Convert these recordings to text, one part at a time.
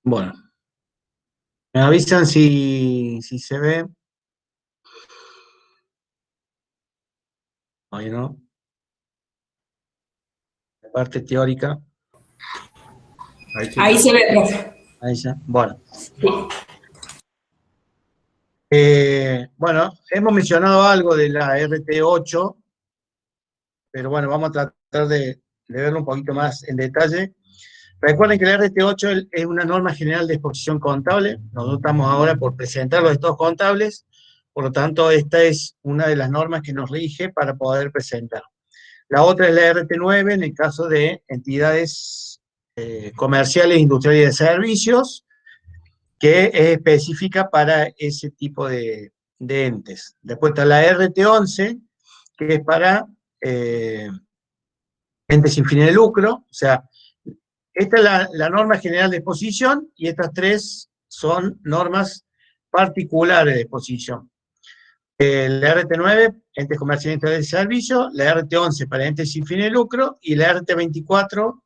Bueno, me avisan si se ve. Ahí no. La parte teórica. Ahí se ve, profe. Ahí ya. Bueno. Sí. Bueno, hemos mencionado algo de la RT8, pero bueno, vamos a tratar de verlo un poquito más en detalle. Recuerden que la RT8 es una norma general de exposición contable. Nosotros estamos ahora por presentar los estados contables, por lo tanto, esta es una de las normas que nos rige para poder presentar. La otra es la RT9 en el caso de entidades comerciales, industriales y de servicios, que es específica para ese tipo de entes. Después está la RT11, que es para entes sin fines de lucro, o sea, esta es la norma general de exposición y estas tres son normas particulares de exposición. La RT9, entes comerciales de servicio, la RT11 para entes sin fines de lucro y la RT24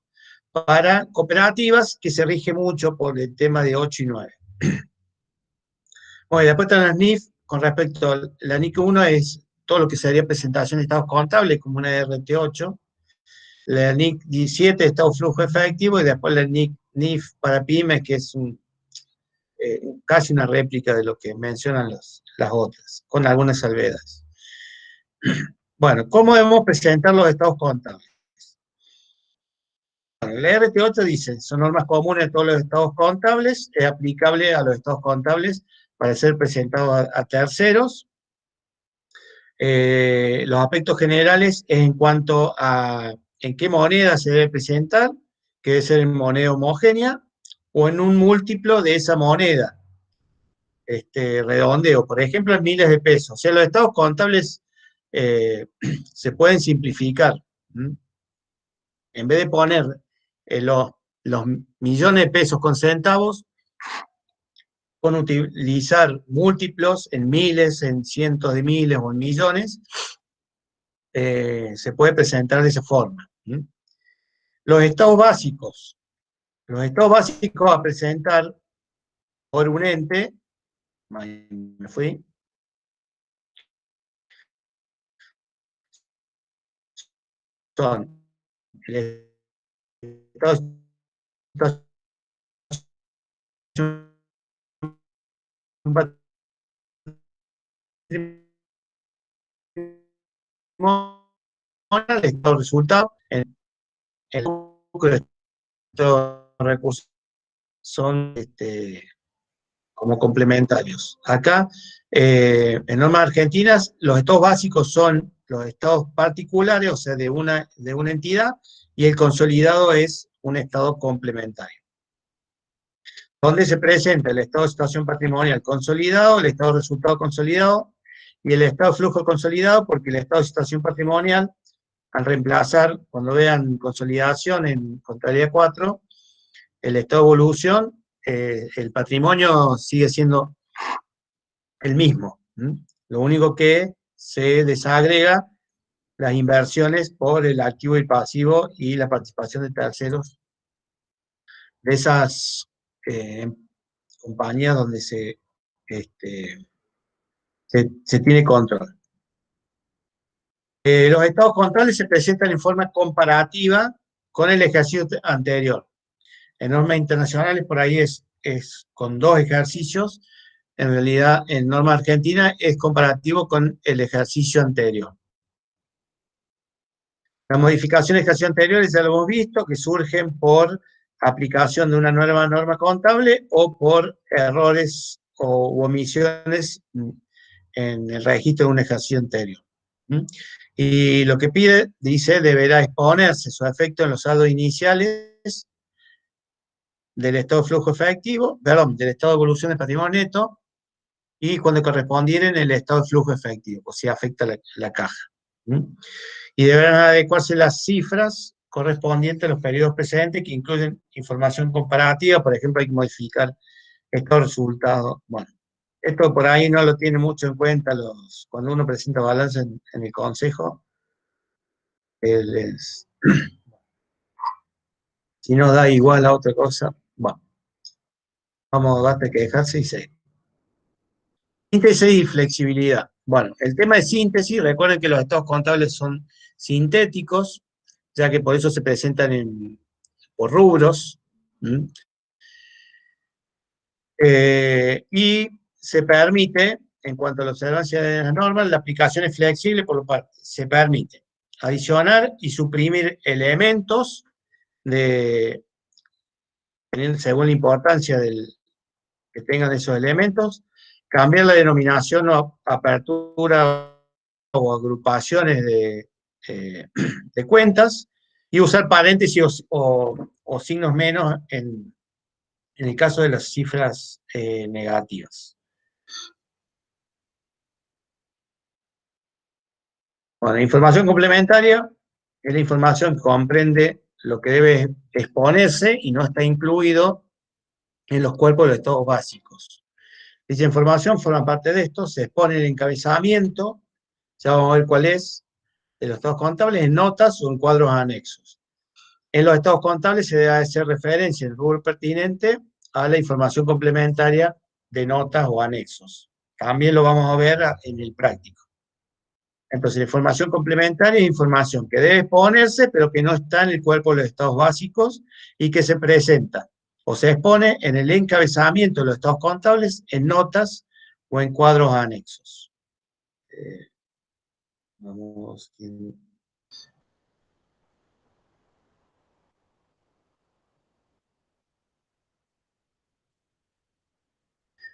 para cooperativas, que se rige mucho por el tema de 8 y 9. Bueno, y después están las NIF, con respecto a la NIC 1 es todo lo que sería presentación de estados contables, como una RT8, la NIC 17 estado flujo efectivo, y después la NIF para pymes, que es casi una réplica de lo que mencionan las otras, con algunas salvedades. Bueno, ¿cómo debemos presentar los estados contables? Bueno, la RT8 dice, son normas comunes a todos los estados contables, es aplicable a los estados contables para ser presentados a terceros. Los aspectos generales es en cuanto a en qué moneda se debe presentar, que debe ser en moneda homogénea, o en un múltiplo de esa moneda, redondeo, por ejemplo, en miles de pesos. O sea, los estados contables se pueden simplificar. En vez de poner los millones de pesos con centavos, con utilizar múltiplos en miles, en cientos de miles o en millones, se puede presentar de esa forma. Los estados básicos. Los estados básicos a presentar por un ente, me fui, son el estado de situación patrimonial, el estado de resultado, el lucro de estos recursos son como complementarios. Acá, en normas argentinas, los estados básicos son los estados particulares, o sea, de una entidad, y el consolidado es un estado complementario. Donde se presenta el estado de situación patrimonial consolidado, el estado de resultado consolidado, y el estado de flujo consolidado, porque el estado de situación patrimonial, al reemplazar, cuando vean consolidación en contabilidad 4, el estado de evolución, el patrimonio sigue siendo el mismo. Lo único que se desagrega las inversiones por el activo y pasivo y la participación de terceros de esas compañías donde se tiene control. Los estados contables se presentan en forma comparativa con el ejercicio anterior. En normas internacionales por ahí es con 2 ejercicios, en realidad en norma argentina es comparativo con el ejercicio anterior. Las modificaciones de ejercicio anteriores ya lo hemos visto, que surgen por aplicación de una nueva norma contable o por errores u omisiones en el registro de un ejercicio anterior. Y lo que pide, dice, deberá exponerse su efecto en los saldos iniciales del estado de flujo efectivo, perdón, del estado de evolución del patrimonio neto, y cuando correspondiera en el estado de flujo efectivo, o sea, afecta la caja. Y deberán adecuarse las cifras correspondientes a los periodos precedentes, que incluyen información comparativa, por ejemplo, hay que modificar estos resultados. Bueno, esto por ahí no lo tiene mucho en cuenta cuando uno presenta balance en el consejo. Si no da igual a otra cosa, bueno. Vamos, basta que dejarse y se. Síntesis y flexibilidad. Bueno, el tema de síntesis, recuerden que los estados contables son sintéticos, ya que por eso se presentan por rubros. ¿Mm? Y se permite, en cuanto a la observancia de las normas, la aplicación es flexible, por lo cual se permite adicionar y suprimir elementos según la importancia que tengan esos elementos, cambiar la denominación o apertura o agrupaciones de cuentas y usar paréntesis o signos menos en el caso de las cifras negativas. Bueno, la información complementaria es la información que comprende lo que debe exponerse y no está incluido en los cuerpos de los estados básicos. Dicha información forma parte de esto, se expone en el encabezamiento, ya vamos a ver cuál es, de los estados contables, en notas o en cuadros anexos. En los estados contables se debe hacer referencia en el rubro pertinente a la información complementaria de notas o anexos. También lo vamos a ver en el práctico. Entonces, la información complementaria es información que debe exponerse, pero que no está en el cuerpo de los estados básicos y que se presenta o se expone en el encabezamiento de los estados contables, en notas o en cuadros anexos. Vamos.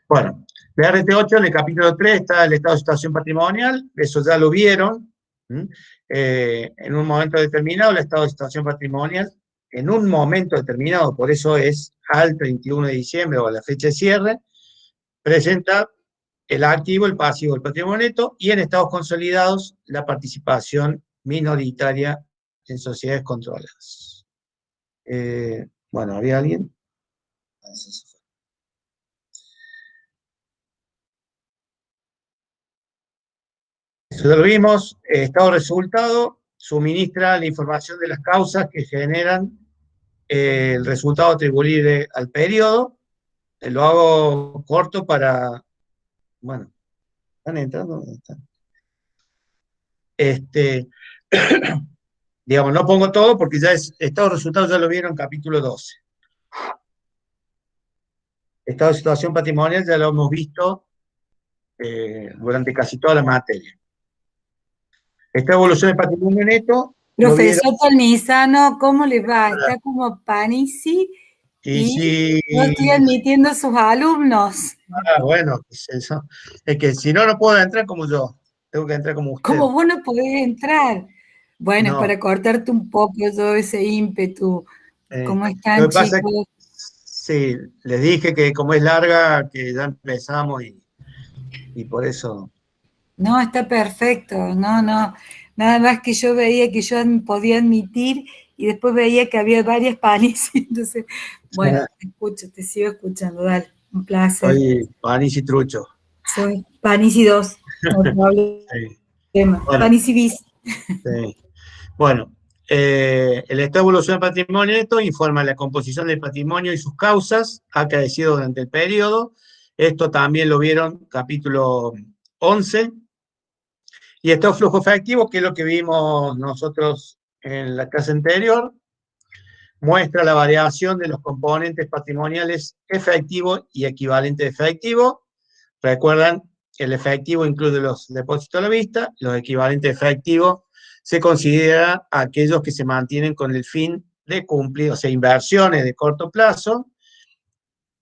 Bueno, de RT8 en el capítulo 3 está el estado de situación patrimonial, eso ya lo vieron. En un momento determinado, el estado de situación patrimonial, en un momento determinado, por eso es al 31 de diciembre o a la fecha de cierre, presenta el activo, el pasivo, el patrimonio neto, y en estados consolidados, la participación minoritaria en sociedades controladas. Bueno, ¿había alguien? Eso ya lo vimos. Estado resultado suministra la información de las causas que generan el resultado atribuible al periodo. Lo hago corto para, bueno, ¿están entrando? ¿Están? Digamos, no pongo todo porque ya estado de resultados ya lo vieron en capítulo 12. Estado de situación patrimonial ya lo hemos visto durante casi toda la materia. Esta evolución del patrimonio neto. Profesor Palmisano, ¿cómo le va? Está como Panisi y no estoy admitiendo a sus alumnos. Bueno, es eso. Es que si no, no puedo entrar como yo. Tengo que entrar como usted. ¿Cómo vos no podés entrar? Bueno, no. Para cortarte un poco yo ese ímpetu. ¿Cómo están, chicos? Sí, les dije que como es larga, que ya empezamos y por eso. No, está perfecto. No. Nada más que yo veía que yo podía admitir y después veía que había varias Panis. Entonces, bueno, te sigo escuchando, dale. Un placer. Soy Panisi Trucho. Soy Panisi 2. No problema. Sí. Bueno, Panisi bis. Sí. Bueno, el estado de evolución del patrimonio neto informa la composición del patrimonio y sus causas acaecido durante el periodo. Esto también lo vieron capítulo 11. Y estado de flujo efectivo, que es lo que vimos nosotros en la clase anterior, muestra la variación de los componentes patrimoniales efectivo y equivalente de efectivo. Recuerdan, el efectivo incluye los depósitos a la vista, los equivalentes de efectivo se considera aquellos que se mantienen con el fin de cumplir, o sea, inversiones de corto plazo,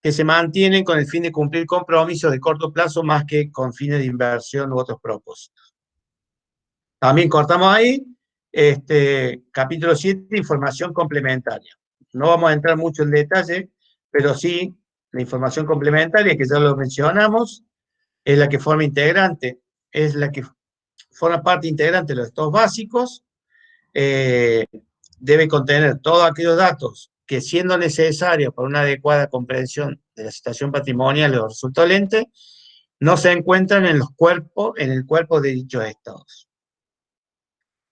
que se mantienen con el fin de cumplir compromisos de corto plazo más que con fines de inversión u otros propósitos. También cortamos ahí, capítulo 7, información complementaria. No vamos a entrar mucho en detalle, pero sí, la información complementaria, que ya lo mencionamos, es la que forma integrante, es la que forma parte integrante de los estados básicos, debe contener todos aquellos datos que, siendo necesarios para una adecuada comprensión de la situación patrimonial o resultado del ente, no se encuentran en el cuerpo de dichos estados.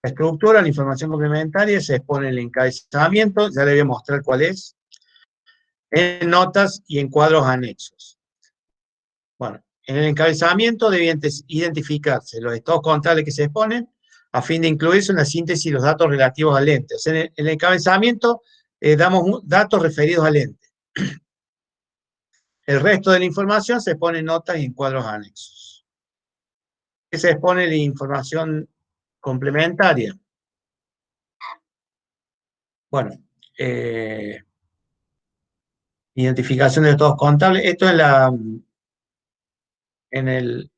La estructura, la información complementaria, se expone en el encabezamiento, ya le voy a mostrar cuál es. en notas y en cuadros anexos. Bueno, en el encabezamiento debe identificarse los estados contables que se exponen a fin de incluirse en la síntesis los datos relativos al ente. O sea, en el encabezamiento damos datos referidos al ente. El resto de la información se pone en notas y en cuadros anexos. ¿Qué se expone la información complementaria? Bueno, identificación de estados contables. Esto es en el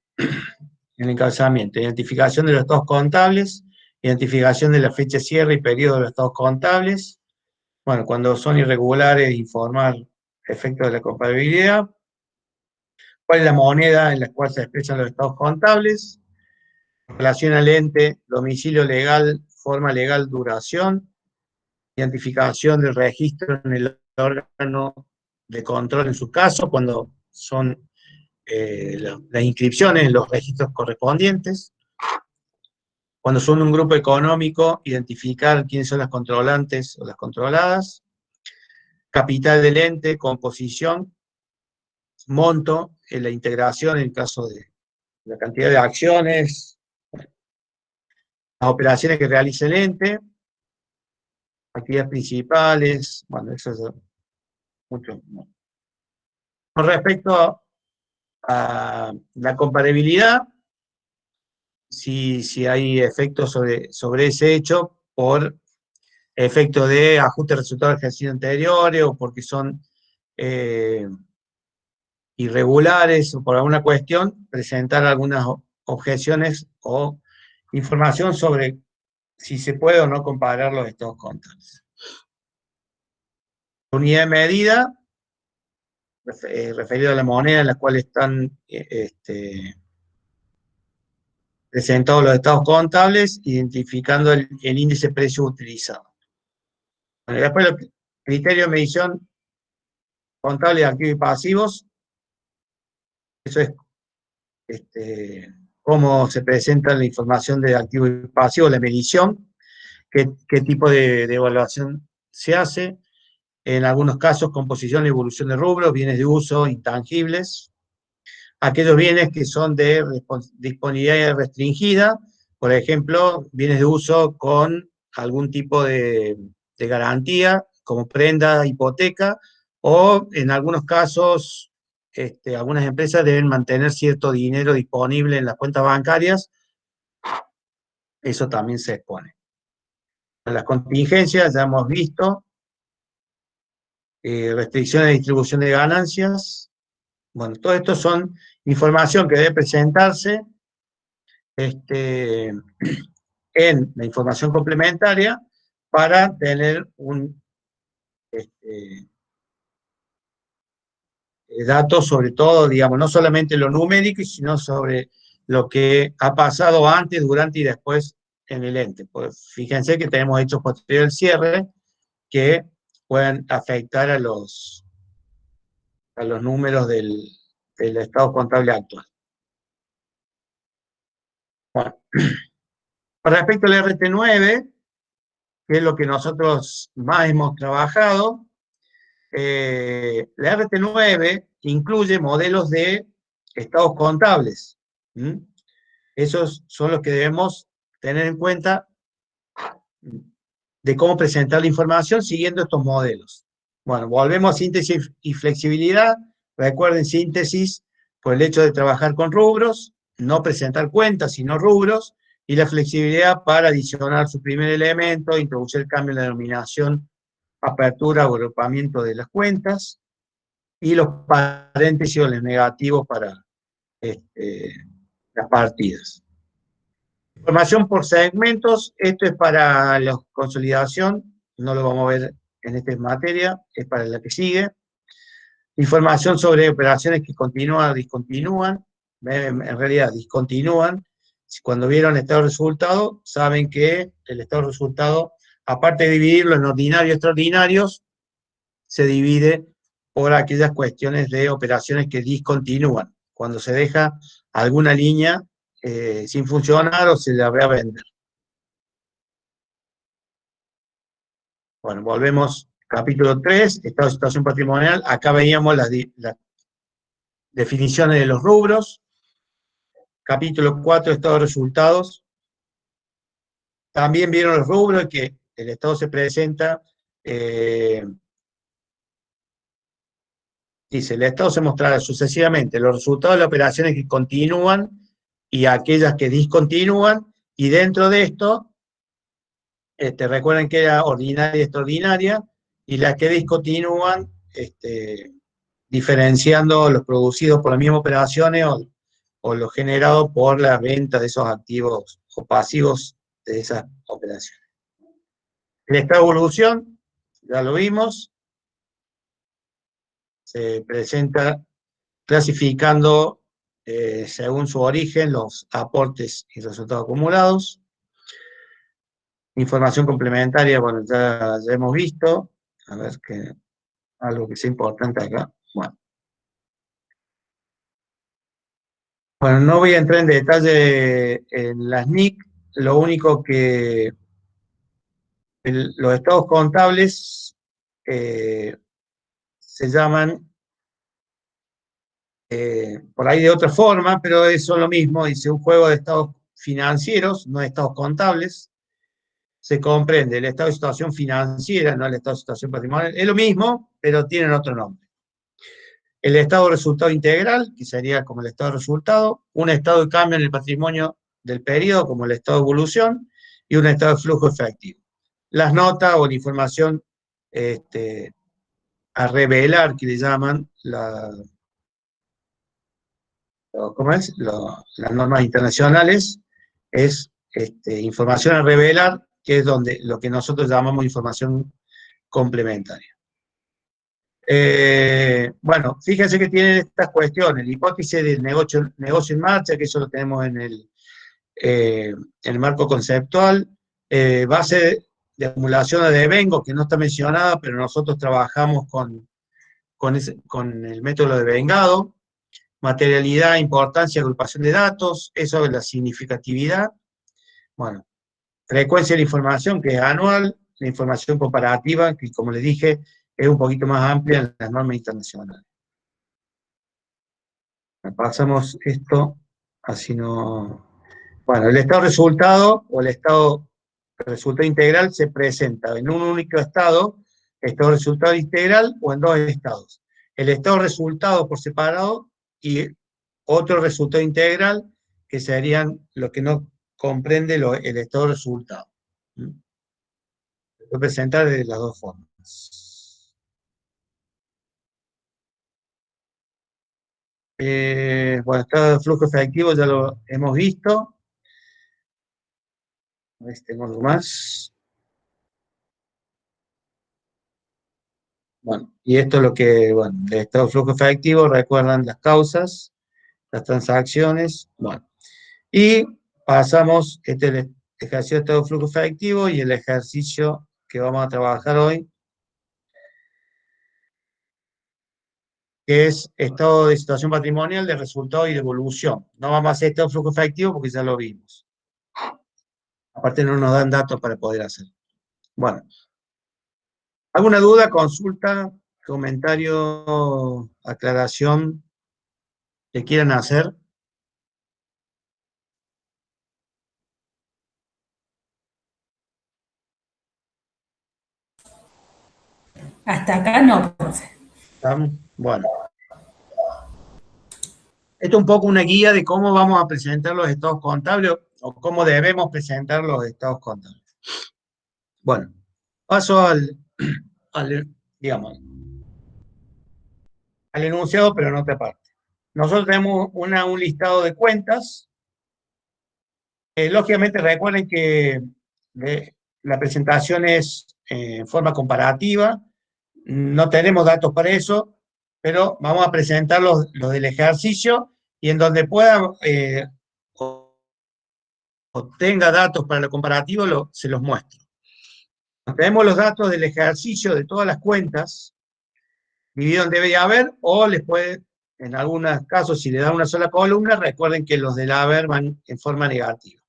encabezamiento. Identificación de los estados contables, identificación de la fecha de cierre y periodo de los estados contables. Bueno, cuando son irregulares, informar efectos de la comparabilidad. ¿Cuál es la moneda en la cual se expresan los estados contables? Relación al ente, domicilio legal, forma legal, duración. Identificación del registro en el órgano de control en su caso, cuando son las inscripciones en los registros correspondientes. Cuando son un grupo económico, identificar quiénes son las controlantes o las controladas. Capital del ente, composición, monto, la integración en el caso de la cantidad de acciones, las operaciones que realiza el ente, actividades principales, bueno, eso es mucho. Con respecto a la comparabilidad, si hay efectos sobre ese hecho por efecto de ajuste de resultados del ejercicio anteriores o porque son irregulares o por alguna cuestión, presentar algunas objeciones o información sobre si se puede o no comparar los estados contables. Unidad de medida, referido a la moneda en la cual están presentados los estados contables, identificando el índice precio utilizado. Bueno, después los criterios de medición contable de activos y pasivos, eso es cómo se presenta la información de activos y pasivos, la medición, qué tipo de evaluación se hace, en algunos casos composición y evolución de rubros, bienes de uso, intangibles, aquellos bienes que son de disponibilidad restringida, por ejemplo, bienes de uso con algún tipo de garantía, como prenda, hipoteca, o en algunos casos, algunas empresas deben mantener cierto dinero disponible en las cuentas bancarias, eso también se expone. Las contingencias, ya hemos visto, restricciones de distribución de ganancias, bueno, todo esto son información que debe presentarse en la información complementaria para tener un datos sobre todo, digamos, no solamente lo numérico, sino sobre lo que ha pasado antes, durante y después en el ente. Pues fíjense que tenemos hechos posteriores al cierre que pueden afectar a los números del estado contable actual. Bueno, con respecto al RT9, que es lo que nosotros más hemos trabajado, la RT9 incluye modelos de estados contables. Esos son los que debemos tener en cuenta de cómo presentar la información siguiendo estos modelos. Bueno, volvemos a síntesis y flexibilidad. Recuerden, síntesis por el hecho de trabajar con rubros, no presentar cuentas, sino rubros, y la flexibilidad para adicionar su primer elemento, introducir el cambio en la denominación, apertura o agrupamiento de las cuentas, y los paréntesis o los negativos para las partidas. Información por segmentos, esto es para la consolidación, no lo vamos a ver en esta materia, es para la que sigue. Información sobre operaciones que continúan o discontinúan, en realidad discontinúan. Cuando vieron el estado de resultado, saben que el estado de resultado, aparte de dividirlo en ordinarios y extraordinarios, se divide por aquellas cuestiones de operaciones que discontinúan, cuando se deja alguna línea sin funcionar o se la va a vender. Bueno, volvemos Capítulo 3, estado de situación patrimonial. Acá veíamos las definiciones de los rubros. Capítulo 4, estado de resultados. También vieron los rubros que el estado se presenta. Dice, el estado se mostrará sucesivamente los resultados de las operaciones que continúan y aquellas que discontinúan, y dentro de esto, recuerden que era ordinaria y extraordinaria, y las que discontinúan, diferenciando los producidos por las mismas operaciones o los generados por la venta de esos activos o pasivos de esas operaciones. El estado de evolución, ya lo vimos, se presenta clasificando según su origen los aportes y resultados acumulados. Información complementaria, bueno, ya hemos visto. A ver, algo que sea importante acá. Bueno, no voy a entrar en detalle en las NIC, lo único que los estados contables se llaman por ahí de otra forma, pero eso es lo mismo, dice un juego de estados financieros, no de estados contables. Se comprende el estado de situación financiera, no el estado de situación patrimonial. Es lo mismo, pero tienen otro nombre. El estado de resultado integral, que sería como el estado de resultado, un estado de cambio en el patrimonio del periodo, como el estado de evolución, y un estado de flujo efectivo. Las notas o la información a revelar, que le llaman ¿cómo es? Las normas internacionales, es información a revelar, que es lo que nosotros llamamos información complementaria. Bueno, fíjense que tienen estas cuestiones, la hipótesis del negocio en marcha, que eso lo tenemos en el marco conceptual, base de acumulación de devengo, que no está mencionada, pero nosotros trabajamos con el método de vengado, materialidad, importancia, agrupación de datos, eso es la significatividad. Bueno, frecuencia de la información, que es anual, la información comparativa, que como les dije, es un poquito más amplia en las normas internacionales. Pasamos esto, así no... Bueno, el estado resultado o el estado resultado integral se presenta en un único estado resultado integral, o en dos estados. El estado resultado por separado y otro resultado integral, que serían lo que no comprende el estado resultado. Se puede presentar de las dos formas. Bueno, estado de flujo efectivo ya lo hemos visto. Tengo algo más. Bueno, y esto es lo que, bueno, el estado de flujo efectivo, recuerdan las causas, las transacciones, bueno. Y pasamos, es el ejercicio de estado de flujo efectivo y el ejercicio que vamos a trabajar hoy, que es estado de situación patrimonial, de resultado y de evolución. No vamos a hacer estado de flujo efectivo porque ya lo vimos. Aparte no nos dan datos para poder hacer. Bueno. ¿Alguna duda, consulta, comentario, aclaración que quieran hacer? Hasta acá no, profe. Bueno. Esto es un poco una guía de cómo vamos a presentar los estados contables o cómo debemos presentar los estados contables. Bueno, paso al enunciado, pero en otra parte. Nosotros tenemos un listado de cuentas. Lógicamente recuerden que la presentación es en forma comparativa. No tenemos datos para eso, pero vamos a presentar los del ejercicio y en donde pueda obtenga datos para lo comparativo, se los muestro. Tenemos los datos del ejercicio de todas las cuentas, dividido en debe y haber, o les puede, en algunos casos, si le dan una sola columna, recuerden que los del haber van en forma negativa.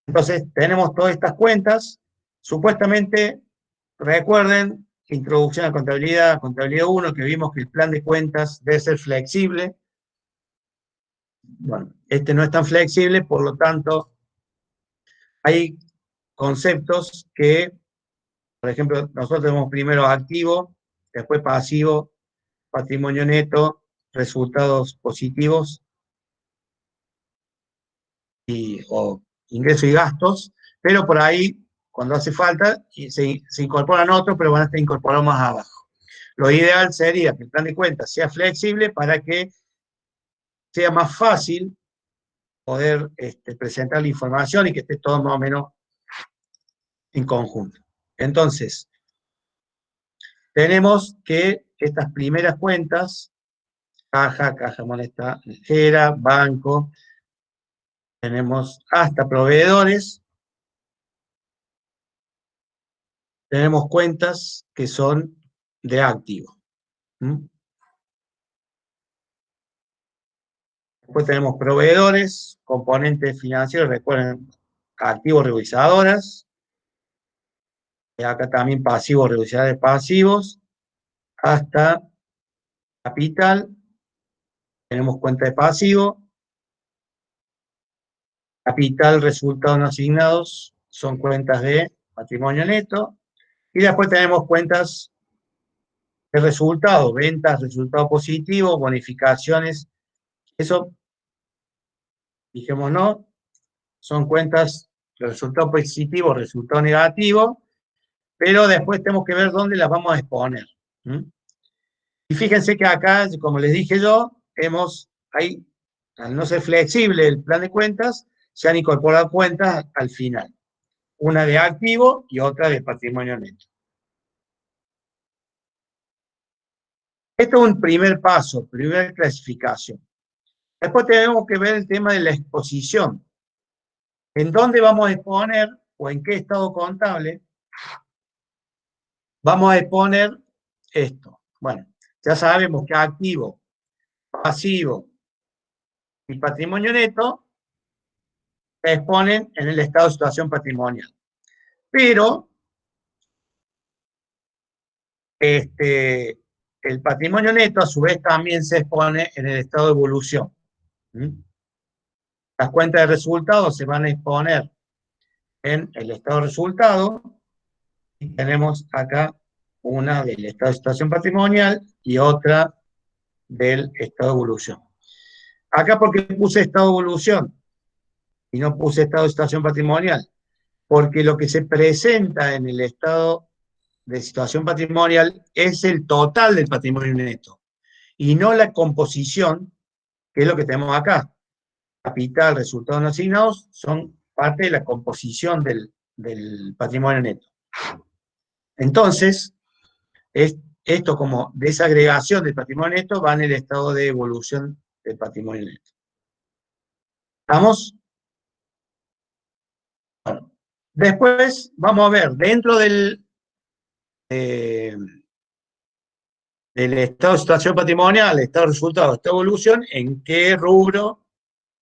Entonces, tenemos todas estas cuentas, Supuestamente, recuerden, introducción a contabilidad 1, que vimos que el plan de cuentas debe ser flexible. Bueno, este no es tan flexible, por lo tanto, hay conceptos que, por ejemplo, nosotros tenemos primero activo, después pasivo, patrimonio neto, resultados positivos o ingresos y gastos, pero por ahí, cuando hace falta, se incorporan otros, pero van a estar incorporados más abajo. Lo ideal sería que el plan de cuentas sea flexible para que sea más fácil poder presentar la información y que esté todo más o menos en conjunto. Entonces, tenemos que estas primeras cuentas, caja moneda ligera, banco, tenemos hasta proveedores, tenemos cuentas que son de activo. Después tenemos proveedores, componentes financieros, recuerden, activos revisadoras, acá también pasivos, revisadores pasivos, hasta capital, tenemos cuenta de pasivo, capital, resultados no asignados, son cuentas de patrimonio neto, y después tenemos cuentas de resultados, ventas, resultados positivos, bonificaciones, eso, dijimos no, son cuentas de resultado positivo, resultado negativo, pero después tenemos que ver dónde las vamos a exponer. Y fíjense que acá, como les dije yo, al no ser flexible el plan de cuentas, se han incorporado cuentas al final. Una de activo y otra de patrimonio neto. Esto es un primer paso, primera clasificación. Después tenemos que ver el tema de la exposición. ¿En dónde vamos a exponer o en qué estado contable vamos a exponer esto? Bueno, ya sabemos que activo, pasivo y patrimonio neto se exponen en el estado de situación patrimonial. Pero el patrimonio neto a su vez también se expone en el estado de evolución. Las cuentas de resultados se van a exponer en el estado de resultado y tenemos acá una del estado de situación patrimonial y otra del estado de evolución. Acá, ¿por qué puse estado de evolución y no puse estado de situación patrimonial? Porque lo que se presenta en el estado de situación patrimonial es el total del patrimonio neto y no la composición, que es lo que tenemos acá. Capital, resultados no asignados, son parte de la composición del patrimonio neto. Entonces, esto como desagregación del patrimonio neto va en el estado de evolución del patrimonio neto. ¿Estamos? Bueno, después vamos a ver, dentro del estado de situación patrimonial, estado de resultados, estado de evolución, en qué rubro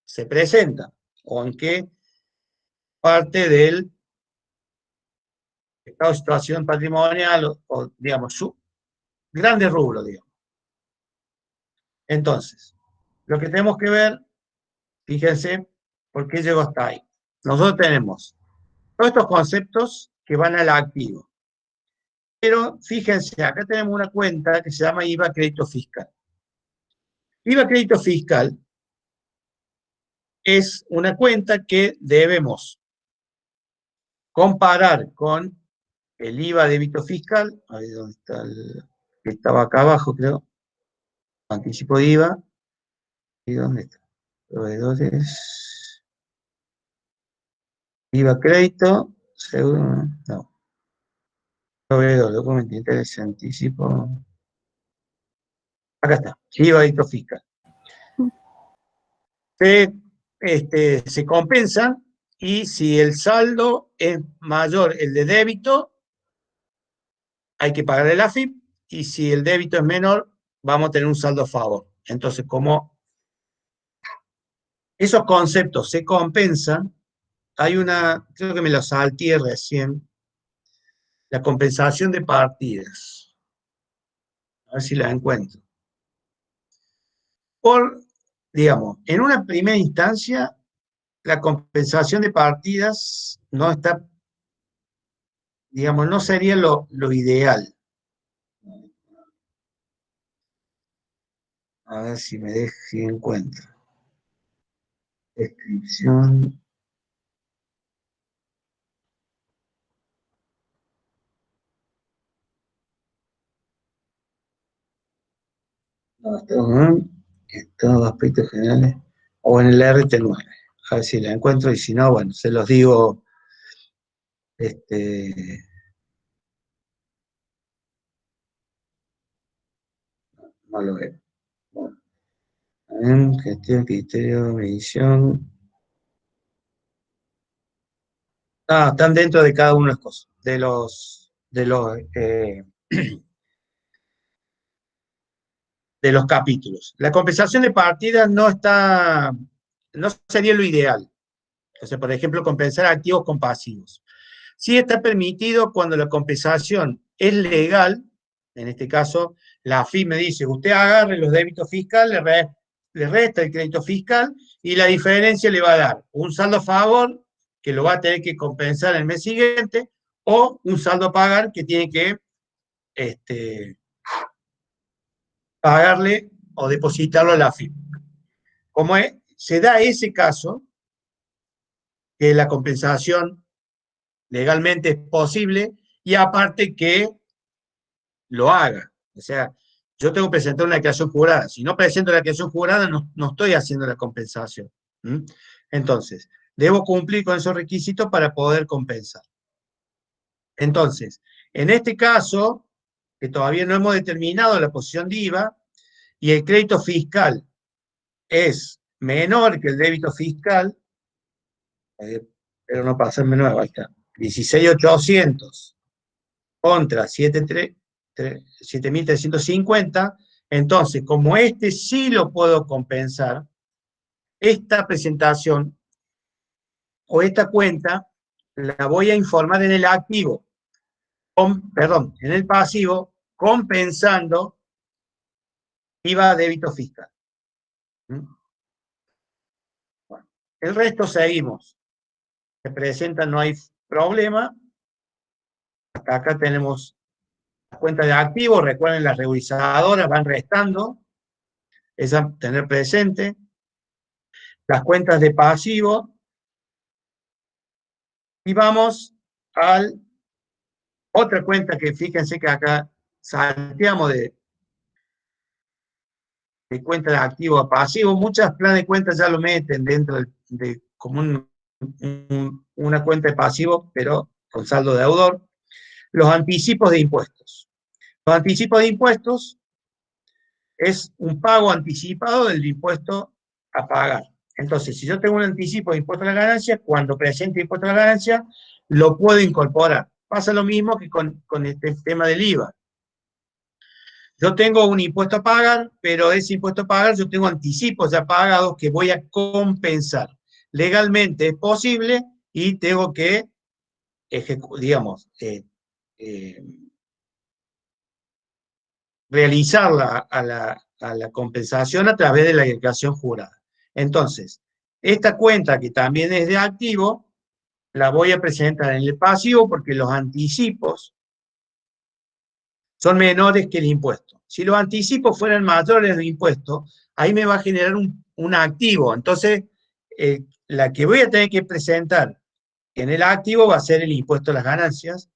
se presenta o en qué parte del estado de situación patrimonial o digamos, su grande rubro, digamos. Entonces, lo que tenemos que ver, fíjense, ¿por qué llegó hasta ahí? Nosotros tenemos todos estos conceptos que van al activo. Pero fíjense, acá tenemos una cuenta que se llama IVA crédito fiscal. IVA crédito fiscal es una cuenta que debemos comparar con el IVA débito fiscal. A ver dónde está que estaba acá abajo, creo. Anticipo de IVA. ¿Y dónde está? Proveedores. IVA crédito. Seguro. No. Proveedor, documento de interés, anticipo. Acá está. IVA débito fiscal. Se compensan y si el saldo es mayor el de débito, hay que pagar el AFIP, y si el débito es menor, vamos a tener un saldo a favor. Entonces, como esos conceptos se compensan, hay creo que me lo salteé recién, la compensación de partidas. A ver si la encuentro. Digamos, en una primera instancia, la compensación de partidas no está, digamos, no sería lo ideal. A ver si si encuentro. Descripción. No, estos aspectos generales. O en el RT9. A ver si la encuentro y si no, bueno, se los digo. No lo veo. Bueno, en gestión, criterio, medición. Ah, están dentro de cada uno de las cosas, de los capítulos. La compensación de partidas no sería lo ideal. O sea, por ejemplo, compensar activos con pasivos. Sí está permitido cuando la compensación es legal, en este caso, la AFIP me dice, usted agarre los débitos fiscales, le resta el crédito fiscal y la diferencia le va a dar un saldo a favor que lo va a tener que compensar el mes siguiente o un saldo a pagar que tiene que pagarle o depositarlo a la AFIP. Como se da ese caso, que la compensación legalmente es posible y aparte que lo haga. O sea, yo tengo que presentar una declaración jurada. Si no presento la declaración jurada, no estoy haciendo la compensación. Entonces, debo cumplir con esos requisitos para poder compensar. Entonces, en este caso, que todavía no hemos determinado la posición de IVA, y el crédito fiscal es menor que el débito fiscal, pero no pasa en menor, ahí está, 16.800 contra 7.350, entonces, como este sí lo puedo compensar, esta presentación o esta cuenta la voy a informar en el activo, en el pasivo, compensando IVA débito fiscal. Bueno, el resto seguimos. Se presenta, no hay problema. Hasta acá tenemos las cuentas de activos, recuerden las revisadoras van restando, esa tener presente. Las cuentas de pasivo. Y vamos a otra cuenta que fíjense que acá salteamos de cuenta de activo a pasivo. Muchas planes de cuentas ya lo meten dentro de como una cuenta de pasivo, pero con saldo deudor. Los anticipos de impuestos. Los anticipos de impuestos es un pago anticipado del impuesto a pagar. Entonces, si yo tengo un anticipo de impuesto a la ganancia, cuando presente impuesto a la ganancia, lo puedo incorporar. Pasa lo mismo que con este tema del IVA. Yo tengo un impuesto a pagar, pero ese impuesto a pagar yo tengo anticipos ya pagados que voy a compensar. Legalmente es posible y tengo que, digamos, realizarla a la compensación a través de la declaración jurada. Entonces, esta cuenta que también es de activo, la voy a presentar en el pasivo porque los anticipos son menores que el impuesto. Si los anticipos fueran mayores del impuesto, ahí me va a generar un activo. Entonces, la que voy a tener que presentar en el activo va a ser el impuesto a las ganancias,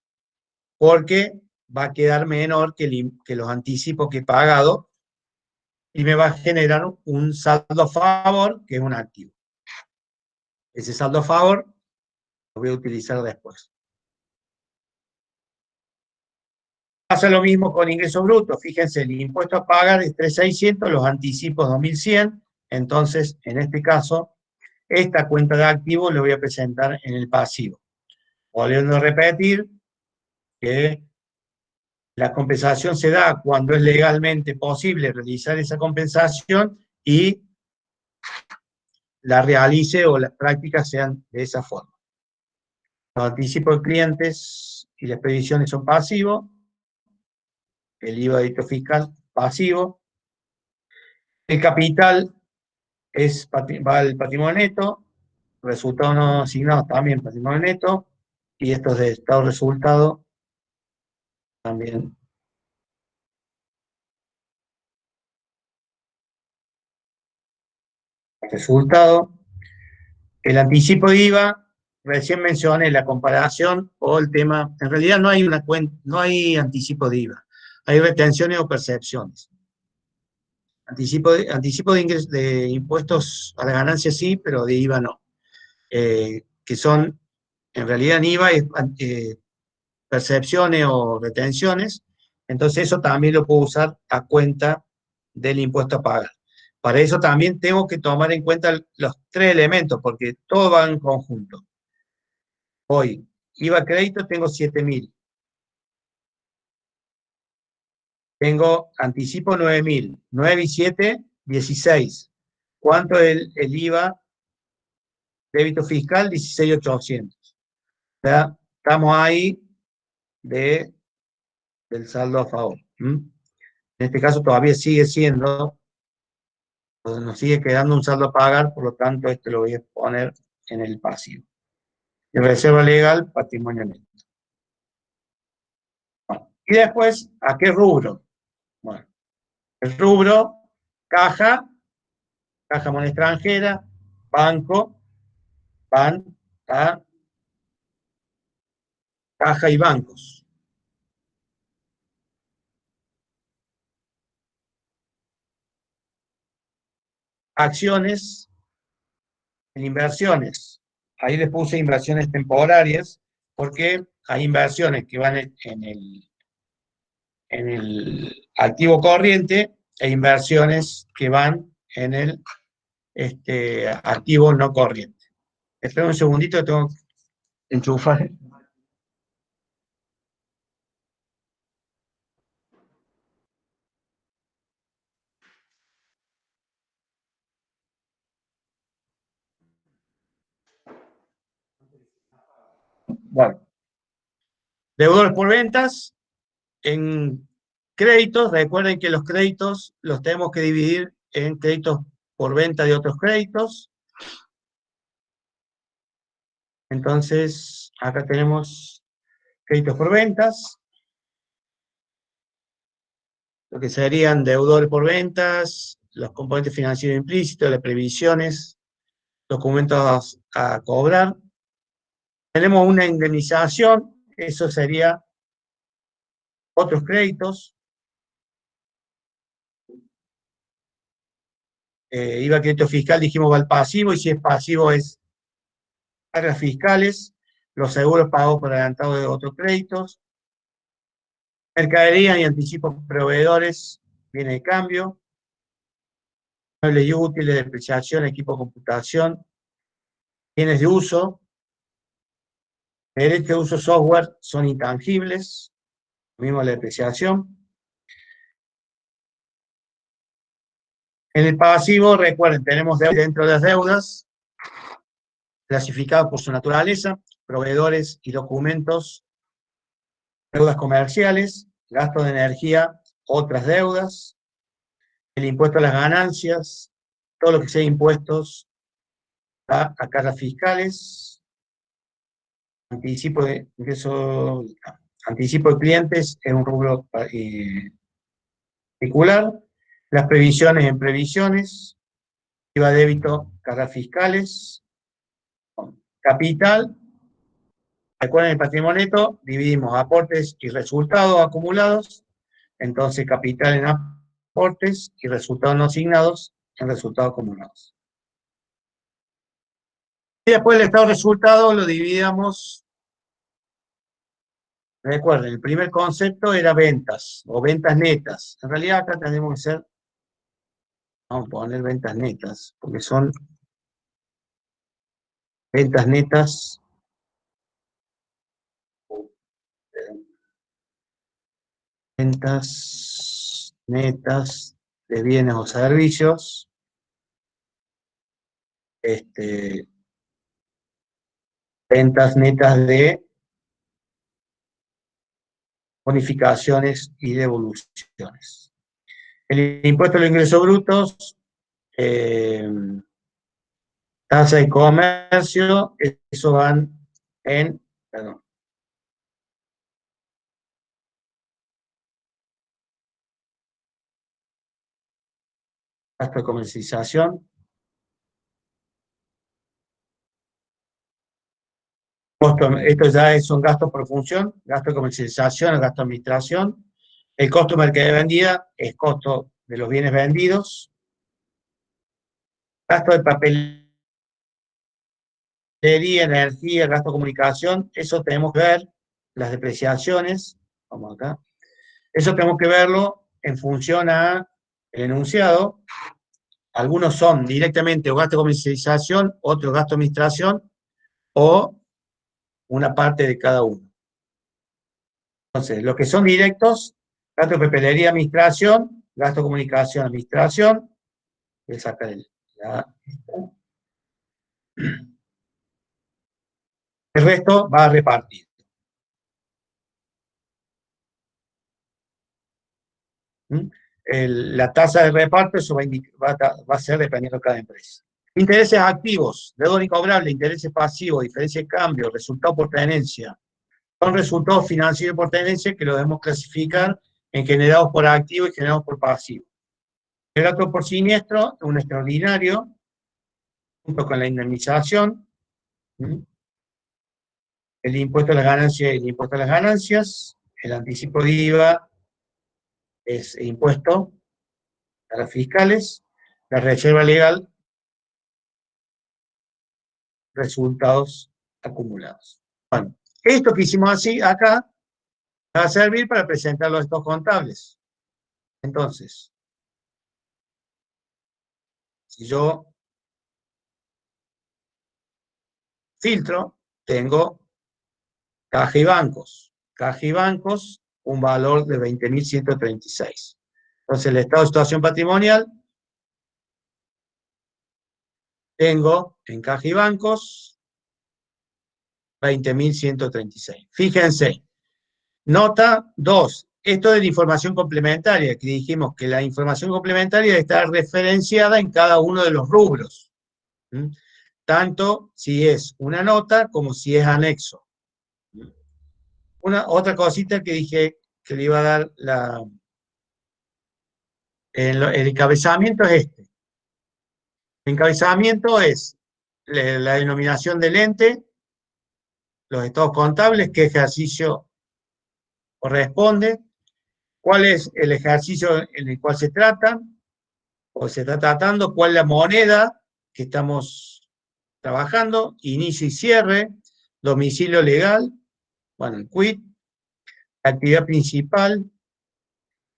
porque va a quedar menor que los anticipos que he pagado y me va a generar un saldo a favor, que es un activo. Ese saldo a favor lo voy a utilizar después. Pasa lo mismo con ingresos brutos. Fíjense, el impuesto a pagar es 3.600, los anticipos 2.100. Entonces, en este caso, esta cuenta de activos lo voy a presentar en el pasivo. Volviendo a repetir que la compensación se da cuando es legalmente posible realizar esa compensación y la realice o las prácticas sean de esa forma. Los anticipos de clientes y las previsiones son pasivos. El IVA débito fiscal pasivo. El capital va al patrimonio neto. Resultados no asignados también patrimonio neto. Y estos de estado resultado también. Resultado. El anticipo de IVA, recién mencioné la comparación o el tema. En realidad no hay una cuenta, no hay anticipo de IVA. Hay retenciones o percepciones. Anticipo de impuestos a la ganancia sí, pero de IVA no. Que son, en realidad en IVA es percepciones o retenciones, entonces eso también lo puedo usar a cuenta del impuesto a pagar. Para eso también tengo que tomar en cuenta los tres elementos, porque todo va en conjunto. Hoy, IVA crédito tengo 7.000. Tengo anticipo 9.000. 9 y 7, 16. ¿Cuánto es el IVA débito fiscal? 16.800. O sea, estamos ahí del saldo a favor. En este caso todavía sigue siendo, nos sigue quedando un saldo a pagar, por lo tanto este lo voy a poner en el pasivo. Y reserva legal, patrimonio neto. Bueno, y después, ¿a qué rubro? Bueno, el rubro, caja moneda extranjera, banco, van a caja y bancos. Acciones en inversiones. Ahí les puse inversiones temporarias, porque hay inversiones que van en el activo corriente e inversiones que van en el activo no corriente. Espera un segundito, tengo que enchufar. Bueno, deudores por ventas. En créditos, recuerden que los créditos los tenemos que dividir en créditos por venta de otros créditos. Entonces, acá tenemos créditos por ventas, lo que serían deudores por ventas, los componentes financieros implícitos, las previsiones, documentos a cobrar. Tenemos una indemnización, eso sería otros créditos. IVA crédito fiscal, dijimos va al pasivo, y si es pasivo es cargas fiscales, los seguros pagos por adelantado de otros créditos, mercadería y anticipos proveedores, viene de cambio, muebles y útiles, depreciación, equipo de computación, bienes de uso, derechos de uso software son intangibles, mismo la depreciación. En el pasivo, recuerden, tenemos dentro de las deudas, clasificadas por su naturaleza, proveedores y documentos, deudas comerciales, gasto de energía, otras deudas, el impuesto a las ganancias, todo lo que sea impuestos a cargas fiscales, anticipo de ingreso, anticipo de clientes es un rubro particular, las previsiones en previsiones, IVA débito, cargas fiscales, capital. Recuerden el patrimonio neto, dividimos aportes y resultados acumulados, entonces capital en aportes y resultados no asignados en resultados acumulados. Y después el estado de resultado lo dividíamos. Recuerden, el primer concepto era ventas o ventas netas. En realidad acá tenemos que ser, vamos a poner ventas netas, porque son ventas netas. Ventas netas de bienes o servicios. ventas netas de bonificaciones y devoluciones. El impuesto a los ingresos brutos, tasa de comercio, eso van en, perdón, gasto de comercialización, esto ya son gastos por función, gasto de comercialización, gasto de administración. El costo de mercadería vendida es costo de los bienes vendidos. Gasto de papelería, energía, gasto de comunicación, eso tenemos que ver, las depreciaciones, vamos acá, eso tenemos que verlo en función a el enunciado. Algunos son directamente o gasto de comercialización, otros gasto de administración, o una parte de cada uno. Entonces, los que son directos, gasto de papelería, administración, gasto de comunicación, administración, voy a sacar el resto va a repartir. La tasa de reparto, eso va a ser dependiendo de cada empresa. Intereses activos, deuda incobrable, intereses pasivos, diferencia de cambio, resultado por tenencia. Son resultados financieros por tenencia que lo debemos clasificar en generados por activo y generados por pasivo. El gasto por siniestro, un extraordinario, junto con la indemnización, el impuesto a las ganancias, el anticipo de IVA es impuesto a las fiscales, la reserva legal, resultados acumulados. Bueno, esto que hicimos así acá va a servir para presentar los estados contables. Entonces, si yo filtro, tengo caja y bancos. Caja y bancos, un valor de 20.136. Entonces, el estado de situación patrimonial, tengo en caja y bancos 20.136. Fíjense, nota 2. Esto es la información complementaria, que dijimos que la información complementaria está referenciada en cada uno de los rubros. Tanto si es una nota como si es anexo. Otra cosita que dije que le iba a dar el encabezamiento es este. El encabezamiento es la denominación del ente, los estados contables, qué ejercicio corresponde, cuál es el ejercicio en el cual se trata, o se está tratando, cuál es la moneda que estamos trabajando, inicio y cierre, domicilio legal, bueno, el quit, actividad principal,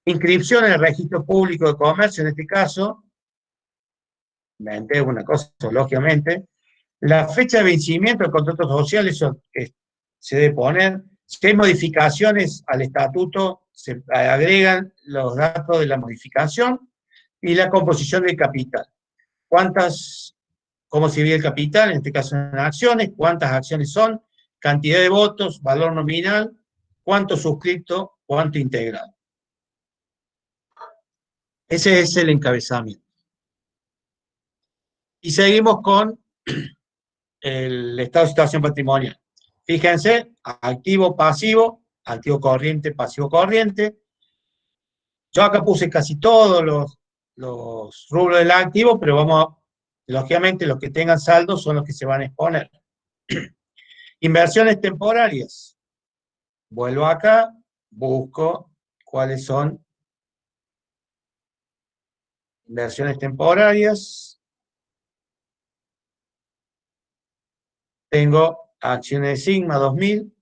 inscripción en el registro público de comercio, en este caso, inventé una cosa, lógicamente, la fecha de vencimiento del contrato social, eso se debe poner, si hay modificaciones al estatuto, se agregan los datos de la modificación, y la composición del capital. Cómo se divide el capital, en este caso en acciones, cuántas acciones son, cantidad de votos, valor nominal, cuánto suscripto, cuánto integrado. Ese es el encabezamiento. Y seguimos con el estado de situación patrimonial. Fíjense, activo, pasivo, activo corriente, pasivo corriente. Yo acá puse casi todos los rubros del activo, pero lógicamente los que tengan saldo son los que se van a exponer. Inversiones temporarias. Vuelvo acá, busco cuáles son inversiones temporarias. Tengo acciones de Sigma 2000.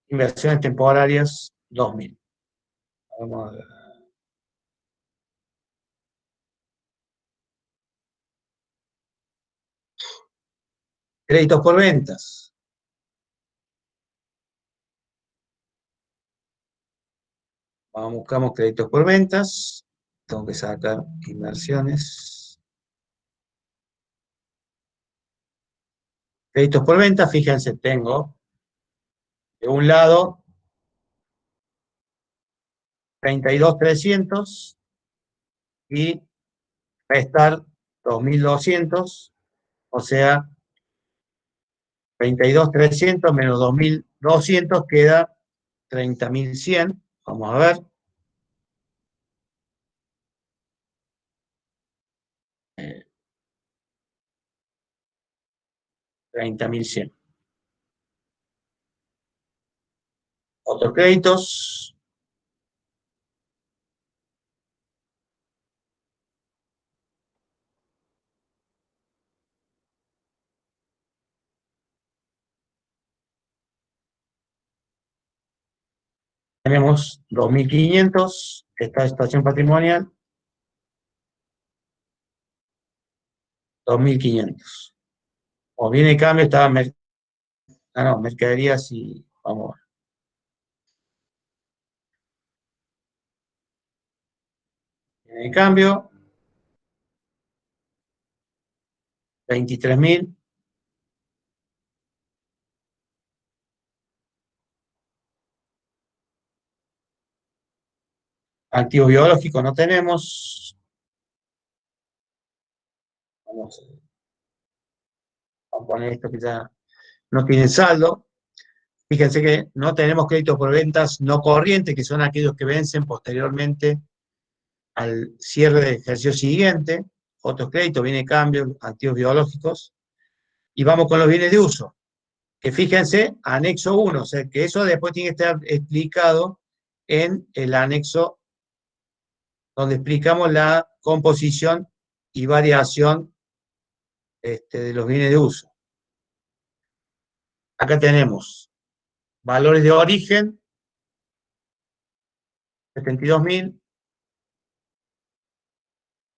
Inversiones temporarias 2000. Vamos a ver. Créditos por ventas. Vamos, buscamos créditos por ventas. Tengo que sacar inversiones. Créditos por venta, fíjense, tengo de un lado 32.300 y restar 2.200, o sea, 32.300 menos 2.200 queda 30.100. Vamos a ver. 30.100. Otros créditos. Tenemos 2.500, esta es situación patrimonial, 2.500. O viene el cambio, estaba mercaderías y vamos a ver. Viene el cambio, 23.000. Activos biológicos no tenemos. Vamos a poner esto que ya no tiene saldo. Fíjense que no tenemos créditos por ventas no corrientes, que son aquellos que vencen posteriormente al cierre del ejercicio siguiente. Otros créditos, viene cambio, activos biológicos. Y vamos con los bienes de uso, que fíjense, anexo 1, o sea que eso después tiene que estar explicado en el anexo donde explicamos la composición y variación de los bienes de uso. Acá tenemos valores de origen, 72.000,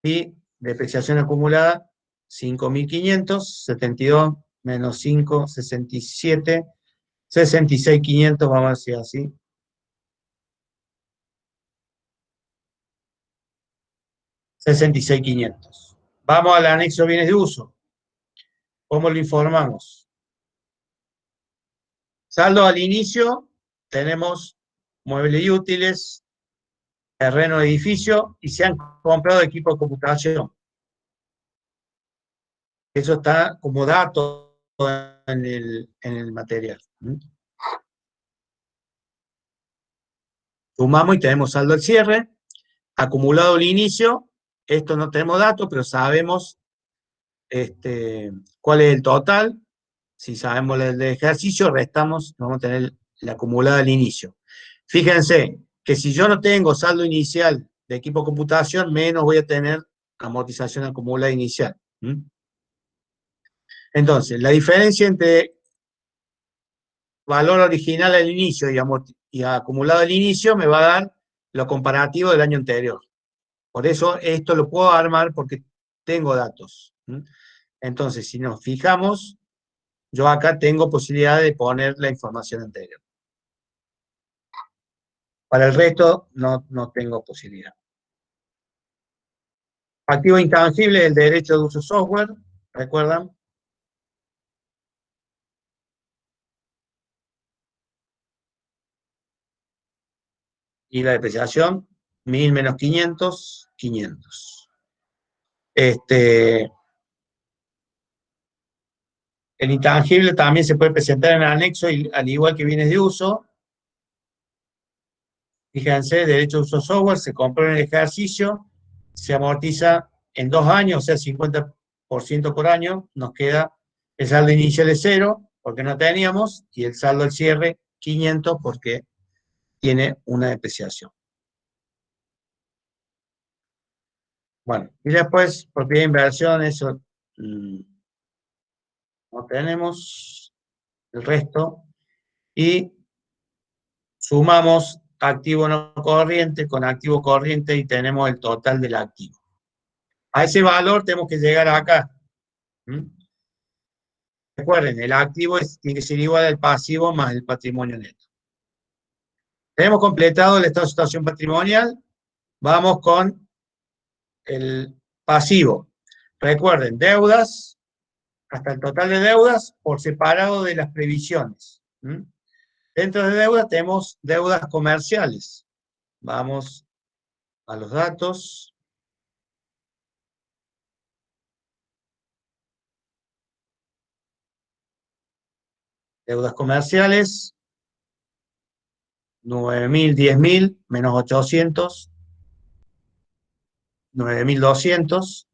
y depreciación acumulada, 5.500, 72 menos 5, 67, 66.500, vamos a decir así. 66.500. Vamos al anexo bienes de uso. ¿Cómo lo informamos? Saldo al inicio, tenemos muebles y útiles, terreno de edificio, y se han comprado equipos de computación. Eso está como dato en el material. Sumamos y tenemos saldo al cierre. Acumulado al inicio, esto no tenemos datos, pero sabemos cuál es el total. Si sabemos el de ejercicio, restamos, vamos a tener la acumulada al inicio. Fíjense que si yo no tengo saldo inicial de equipo de computación, menos voy a tener amortización acumulada inicial. Entonces, la diferencia entre valor original al inicio y acumulado al inicio me va a dar lo comparativo del año anterior. Por eso esto lo puedo armar porque tengo datos. Entonces, si nos fijamos, yo acá tengo posibilidad de poner la información anterior. Para el resto, no tengo posibilidad. Activo intangible, el derecho de uso software, ¿recuerdan? Y la depreciación, 1.000 menos 500, 500. El intangible también se puede presentar en el anexo, y, al igual que bienes de uso. Fíjense, derecho de uso software, se compró en el ejercicio, se amortiza en 2 años, o sea, 50% por año, nos queda el saldo inicial de 0, porque no teníamos, y el saldo al cierre, 500, porque tiene una depreciación. Bueno, y después, propiedad de inversión, eso no tenemos, el resto, y sumamos activo no corriente con activo corriente y tenemos el total del activo. A ese valor tenemos que llegar acá. Recuerden, el activo tiene que ser igual al pasivo más el patrimonio neto. Tenemos completado el estado de situación patrimonial. Vamos con el pasivo. Recuerden, deudas, hasta el total de deudas por separado de las previsiones. Dentro de deudas tenemos deudas comerciales. Vamos a los datos. Deudas comerciales, 9.000, 10.000, menos 800, 9.200.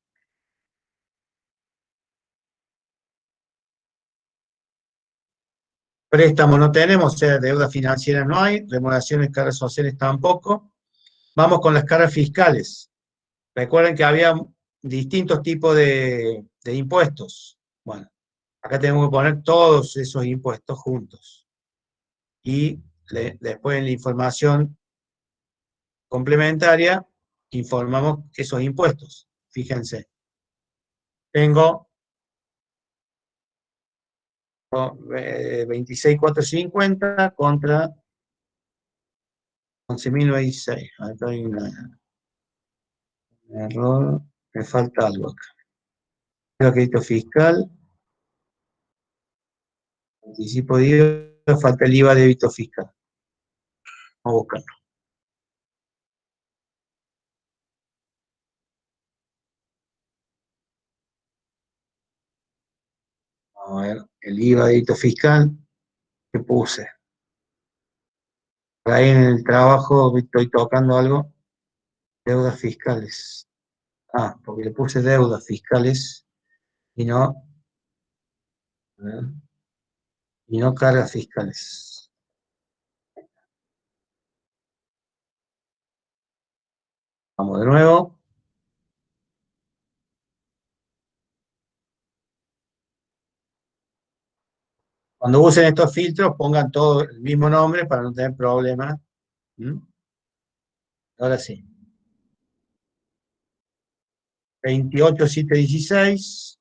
Préstamos no tenemos, o sea, deuda financiera no hay, remuneraciones, cargas sociales tampoco. Vamos con las cargas fiscales. Recuerden que había distintos tipos de impuestos. Bueno, acá tenemos que poner todos esos impuestos juntos. Y después en la información complementaria informamos esos impuestos. Fíjense. Tengo 26.450 contra 11.096. Acá hay un error. Me falta algo acá. El crédito fiscal. Anticipo de IVA, falta el IVA débito fiscal. Vamos a buscarlo. Vamos a ver, el IVA débito fiscal que puse. Por ahí en el trabajo estoy tocando algo. Deudas fiscales. Ah, porque le puse deudas fiscales y no cargas fiscales. Vamos de nuevo. Cuando usen estos filtros, pongan todo el mismo nombre para no tener problemas. Ahora sí. 28.716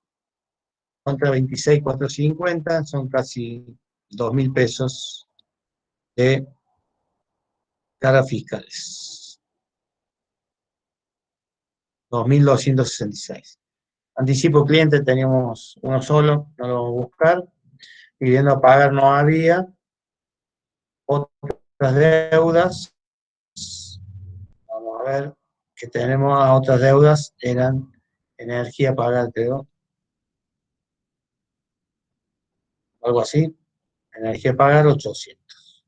contra 26.450, son casi 2.000 pesos de cargas fiscales. 2.266. Anticipo cliente teníamos uno solo, no lo vamos a buscar. Pidiendo a pagar no había. Otras deudas. Vamos a ver que tenemos a otras deudas, eran energía pagada, creo. Algo así. Energía pagada 800.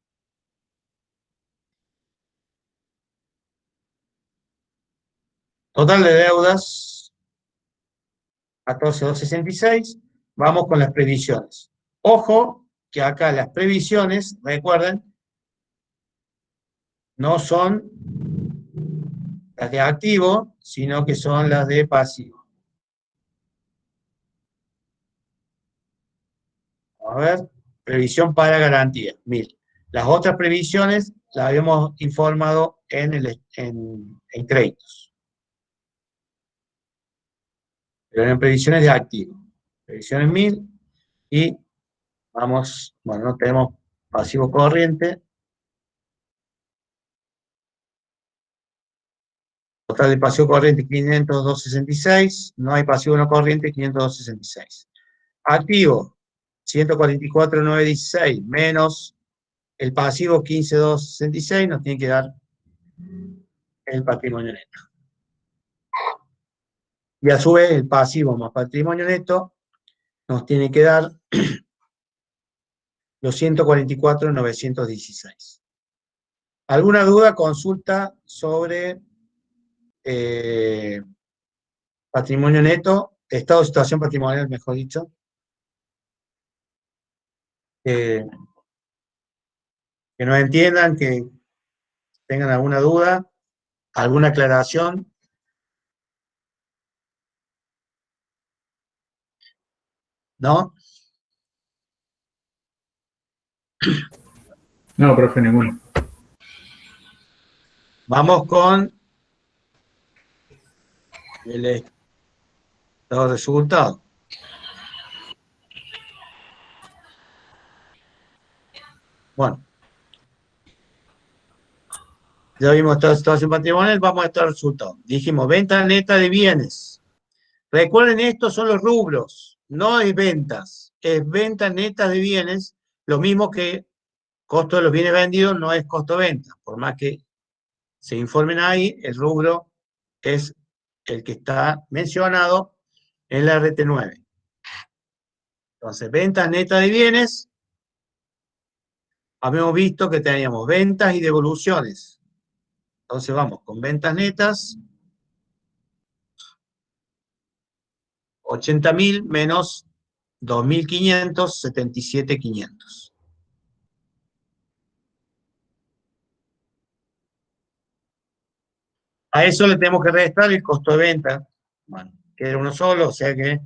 Total de deudas 14.266. Vamos con las previsiones. Ojo que acá las previsiones, recuerden, no son las de activo, sino que son las de pasivo. Vamos a ver, previsión para garantía, 1.000. Las otras previsiones las habíamos informado en créditos. Pero eran previsiones de activo. Previsiones 1.000 y vamos, bueno, no tenemos pasivo corriente. Total de pasivo corriente 502.66, no hay pasivo no corriente 502.66. Activo 144.916 menos el pasivo 15.266 nos tiene que dar el patrimonio neto. Y a su vez el pasivo más patrimonio neto nos tiene que dar los 144.916. ¿Alguna duda, consulta sobre patrimonio neto, estado de situación patrimonial, mejor dicho? Que no entiendan, que tengan alguna duda, alguna aclaración. ¿No? No, profe, ninguno. Vamos con el estado de resultado. Bueno. Ya vimos toda la situación patrimonial, vamos a estar resultados. Dijimos, venta neta de bienes. Recuerden, estos son los rubros. no es ventas, es ventas netas de bienes, lo mismo que costo de los bienes vendidos no es costo de venta, por más que se informen ahí, el rubro es el que está mencionado en la RT9. Entonces, ventas netas de bienes, habíamos visto que teníamos ventas y devoluciones. Entonces vamos con ventas netas, 80.000 menos 2.500, 77.500. A eso le tenemos que restar el costo de venta, bueno, que era uno solo, o sea que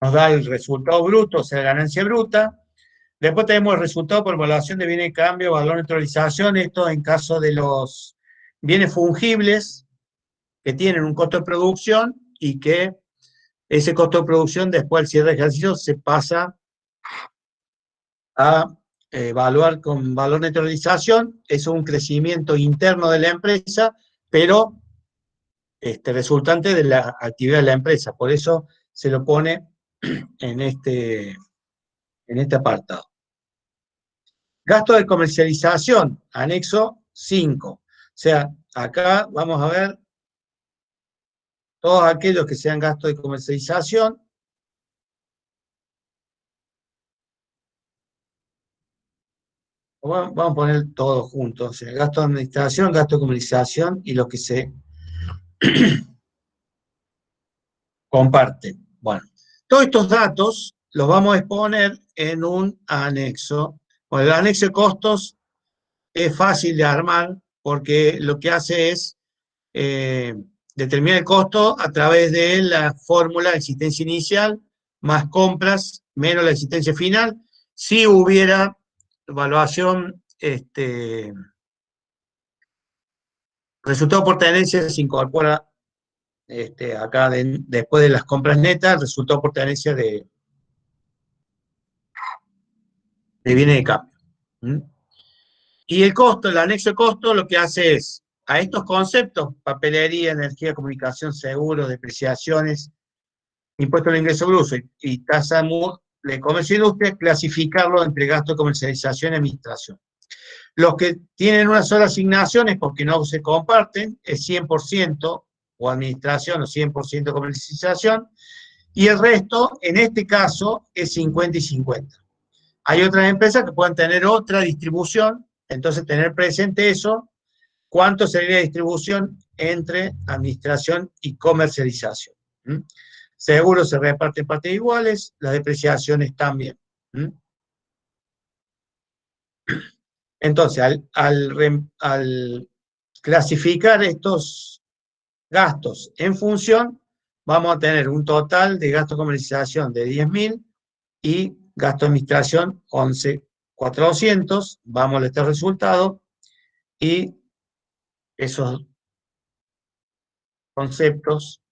nos da el resultado bruto, o sea, ganancia bruta. Después tenemos el resultado por evaluación de bienes de cambio, valor de neutralización, esto en caso de los bienes fungibles que tienen un costo de producción y que ese costo de producción después del cierre de ejercicio se pasa a evaluar con valor de neutralización. Eso es un crecimiento interno de la empresa, pero resultante de la actividad de la empresa. Por eso se lo pone en este apartado. Gasto de comercialización, anexo 5. O sea, acá vamos a ver todos aquellos que sean gastos de comercialización. Vamos a poner todos juntos. O sea, gasto de administración, gasto de comercialización y los que se comparten. Bueno, todos estos datos los vamos a exponer en un anexo. Bueno, el anexo de costos es fácil de armar porque lo que hace es determinar el costo a través de la fórmula de existencia inicial más compras menos la existencia final. Si hubiera evaluación, resultado por tenencia se incorpora acá después de las compras netas, resultado por tenencia de bienes de cambio. ¿Mm? Y el costo, el anexo de costo, lo que hace es, a estos conceptos, papelería, energía, comunicación, seguros, depreciaciones, impuesto al ingreso bruto y tasa de comercio e industria, clasificarlo entre gasto de comercialización y administración. Los que tienen una sola asignación es porque no se comparten, es 100% o administración o 100% comercialización, y el resto, en este caso, es 50 y 50. Hay otras empresas que pueden tener otra distribución, entonces tener presente eso, cuánto sería la distribución entre administración y comercialización. ¿Mm? Seguro se reparten partes iguales, las depreciaciones también. ¿Mm? Entonces, al clasificar estos gastos en función, vamos a tener un total de gasto de comercialización de 10.000 y gasto de administración 11.400. Vamos a este resultado y esos conceptos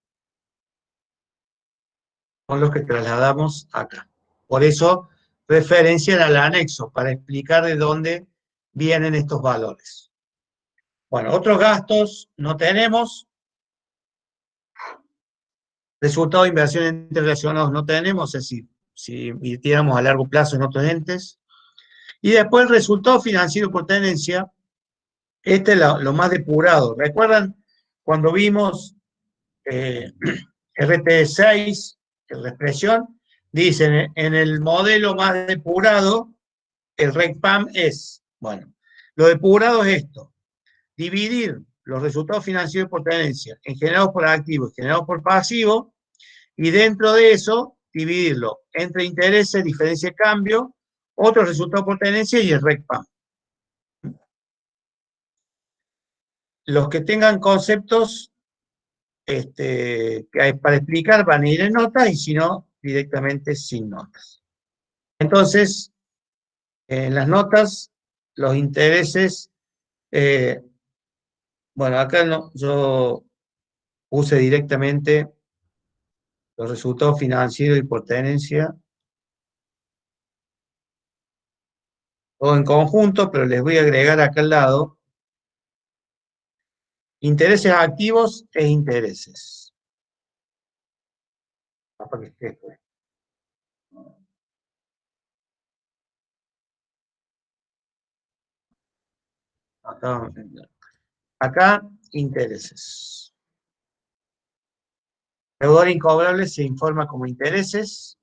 son los que trasladamos acá. Por eso referencian al anexo, para explicar de dónde vienen estos valores. Bueno, otros gastos no tenemos. Resultado de inversión interrelacionados no tenemos, es decir, si invirtiéramos a largo plazo en otros entes. Y después el resultado financiero por tenencia, este es lo más depurado. ¿Recuerdan cuando vimos RT6, la expresión? Dicen, en el modelo más depurado, el RECPAM es, bueno, lo depurado es esto, dividir los resultados financieros por tenencia en generados por activos y generados por pasivos, y dentro de eso dividirlo entre intereses, diferencia de cambio, otros resultados por tenencia y el RECPAM. Los que tengan conceptos que hay para explicar van a ir en notas y si no, directamente sin notas. Entonces, en las notas, los intereses, bueno, acá no, yo puse directamente los resultados financieros y por tenencia, todo en conjunto, pero les voy a agregar acá al lado intereses activos e intereses. Capaz que esté esto. Acá, intereses. Deudor incobrable se informa como intereses,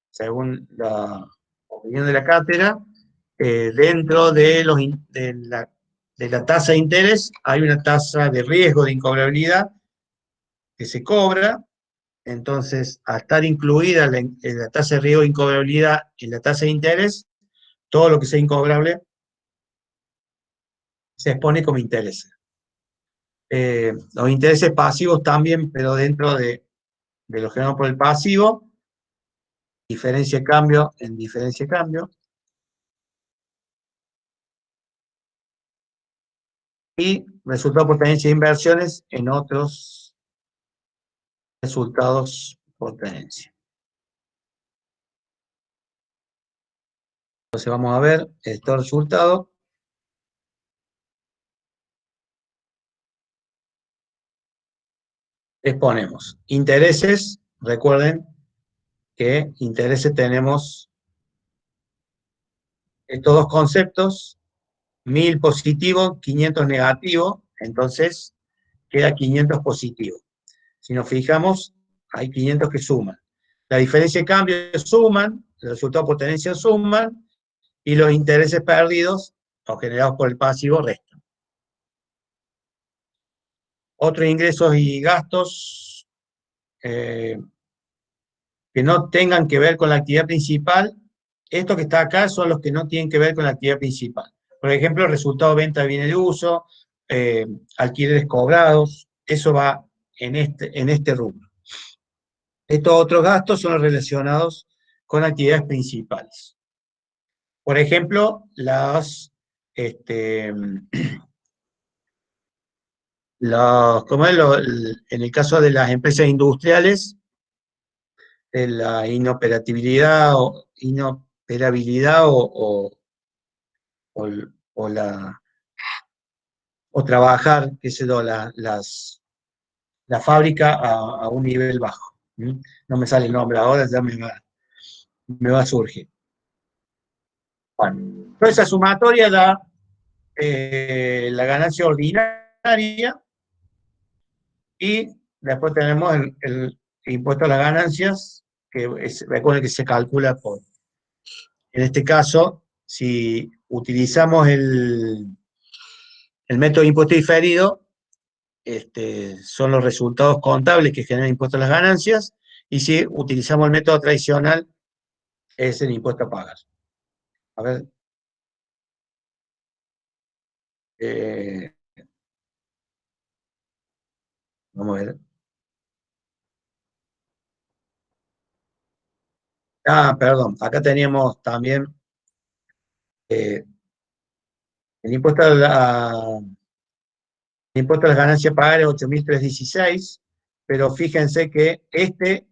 según la opinión de la cátedra. Dentro de, de la tasa de interés hay una tasa de riesgo de incobrabilidad que se cobra. Entonces, al estar incluida la tasa de riesgo de incobrabilidad en la tasa de interés, todo lo que sea incobrable se expone como intereses. Los intereses pasivos también, pero dentro de lo generado por el pasivo, diferencia de cambio en diferencia de cambio, y resultado por tenencia de inversiones en otros resultados por tenencia. Entonces vamos a ver estos resultados. Exponemos intereses, recuerden que intereses tenemos estos dos conceptos, 1000 positivo, 500 negativo, entonces queda 500 positivo. Si nos fijamos, hay 500 que suman. La diferencia de cambio suman, el resultado por tenencia suman, y los intereses perdidos, o generados por el pasivo, restan. Otros ingresos y gastos que no tengan que ver con la actividad principal, estos que está acá son los que no tienen que ver con la actividad principal. Por ejemplo, resultado de venta de bienes de uso, alquileres cobrados, eso va en este rubro. Estos otros gastos son los relacionados con actividades principales. Por ejemplo, como en el caso de las empresas industriales, la inoperabilidad o trabajar, qué sé yo, la fábrica a un nivel bajo. No me sale el nombre ahora, ya me va a surgir. Bueno, toda esa sumatoria da la ganancia ordinaria, y después tenemos el impuesto a las ganancias, recuerden que se calcula en este caso, si utilizamos el método de impuesto diferido, son los resultados contables que generan impuesto a las ganancias, y si utilizamos el método tradicional, es el impuesto a pagar. A ver. Vamos a ver. Perdón, acá teníamos también el impuesto a las ganancias a pagar es 8.316, pero fíjense que este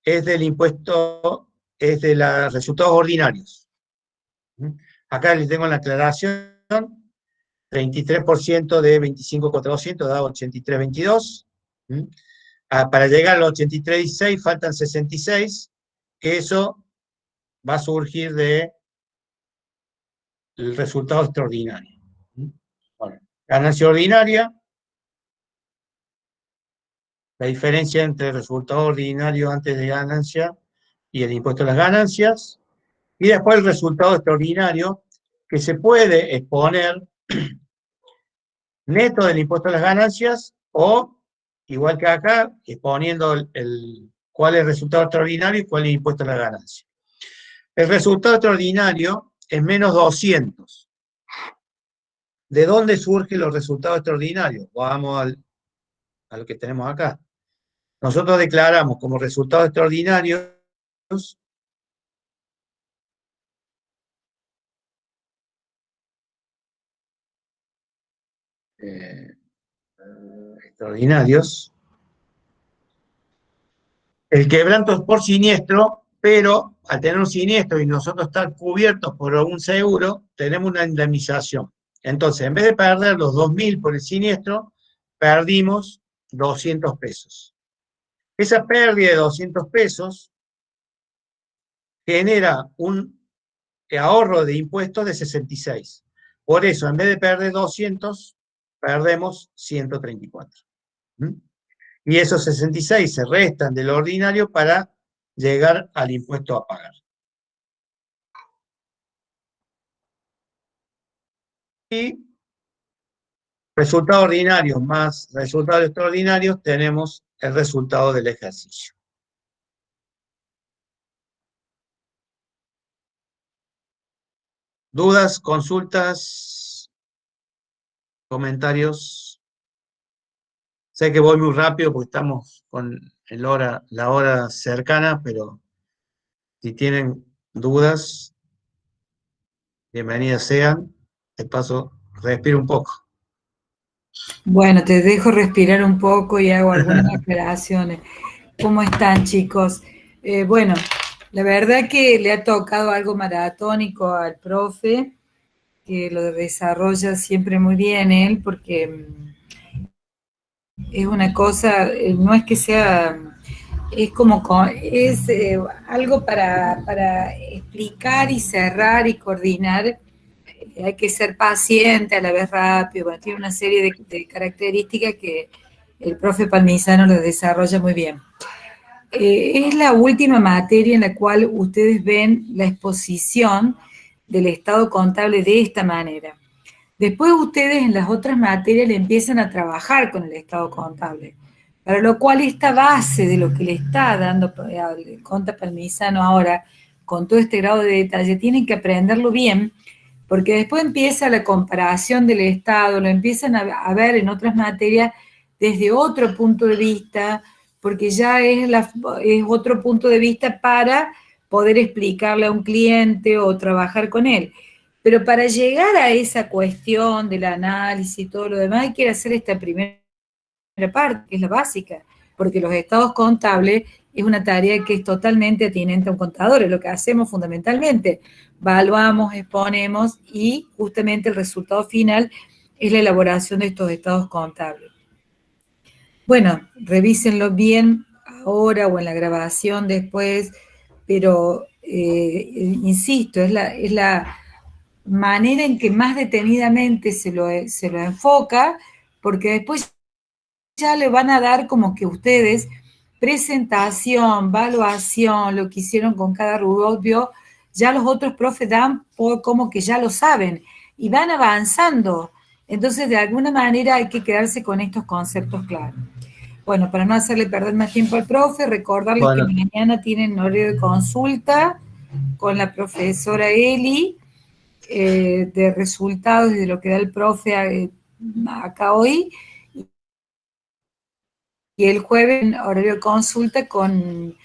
es del impuesto, es de los resultados ordinarios. Acá les tengo la aclaración, 33% de 25.400 da 83.22. Para llegar a los 83.16 faltan 66, que eso va a surgir del resultado extraordinario. Bueno, ganancia ordinaria, la diferencia entre el resultado ordinario antes de ganancia y el impuesto a las ganancias, y después el resultado extraordinario, que se puede exponer neto del impuesto a las ganancias, o, igual que acá, exponiendo cuál es el resultado extraordinario y cuál es el impuesto a las ganancias. El resultado extraordinario es menos 200. ¿De dónde surgen los resultados extraordinarios? Vamos a lo que tenemos acá. Nosotros declaramos como resultados extraordinarios el quebranto por siniestro, pero al tener un siniestro y nosotros estar cubiertos por un seguro, tenemos una indemnización. Entonces, en vez de perder los 2.000 por el siniestro, perdimos 200 pesos. Esa pérdida de 200 pesos genera un ahorro de impuestos de 66. Por eso, en vez de perder 200, perdemos 134. Y esos 66 se restan del ordinario para llegar al impuesto a pagar. Y resultados ordinarios más resultados extraordinarios, tenemos el resultado del ejercicio. ¿Dudas, consultas, comentarios? Sé que voy muy rápido porque estamos con la hora cercana, pero si tienen dudas, bienvenidas sean. De paso, respiro un poco. Bueno, te dejo respirar un poco y hago algunas aclaraciones. ¿Cómo están, chicos? Bueno, la verdad que le ha tocado algo maratónico al profe, que lo desarrolla siempre muy bien él, porque es una cosa, no es que sea, es como, es algo para explicar y cerrar y coordinar. Hay que ser paciente, a la vez rápido, bueno, tiene una serie de características que el profe Palmisano lo desarrolla muy bien. Es la última materia en la cual ustedes ven la exposición del estado contable de esta manera. Después ustedes en las otras materias le empiezan a trabajar con el estado contable, para lo cual esta base de lo que le está dando al Conta Palmisano ahora, con todo este grado de detalle, tienen que aprenderlo bien, porque después empieza la comparación del estado, lo empiezan a ver en otras materias desde otro punto de vista, porque ya es otro punto de vista para poder explicarle a un cliente o trabajar con él. Pero para llegar a esa cuestión del análisis y todo lo demás, hay que hacer esta primera parte, que es la básica, porque los estados contables es una tarea que es totalmente atinente a un contador, es lo que hacemos fundamentalmente. Evaluamos, exponemos y justamente el resultado final es la elaboración de estos estados contables. Bueno, revísenlo bien ahora o en la grabación después, pero insisto, es la manera en que más detenidamente se lo enfoca, porque después ya le van a dar como que ustedes presentación, evaluación, lo que hicieron con cada rubio, ya los otros profes dan por como que ya lo saben y van avanzando. Entonces, de alguna manera hay que quedarse con estos conceptos claros. Bueno, para no hacerle perder más tiempo al profe, recordarles que mañana tienen horario de consulta con la profesora Eli, de resultados y de lo que da el profe acá hoy, y el jueves en horario de consulta con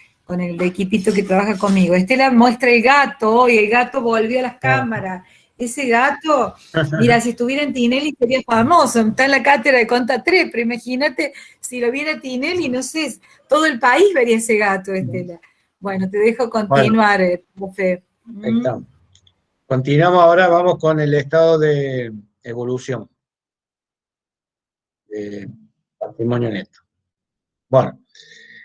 el equipito que trabaja conmigo. Estela muestra el gato hoy, el gato volvió a las cámaras. Ese gato, mira, si estuviera en Tinelli sería famoso, está en la cátedra de Conta 3, pero imagínate si lo viera Tinelli, no sé, todo el país vería ese gato, Estela. Bueno, te dejo continuar, profe. Continuamos ahora, vamos con el estado de evolución de patrimonio neto. Bueno,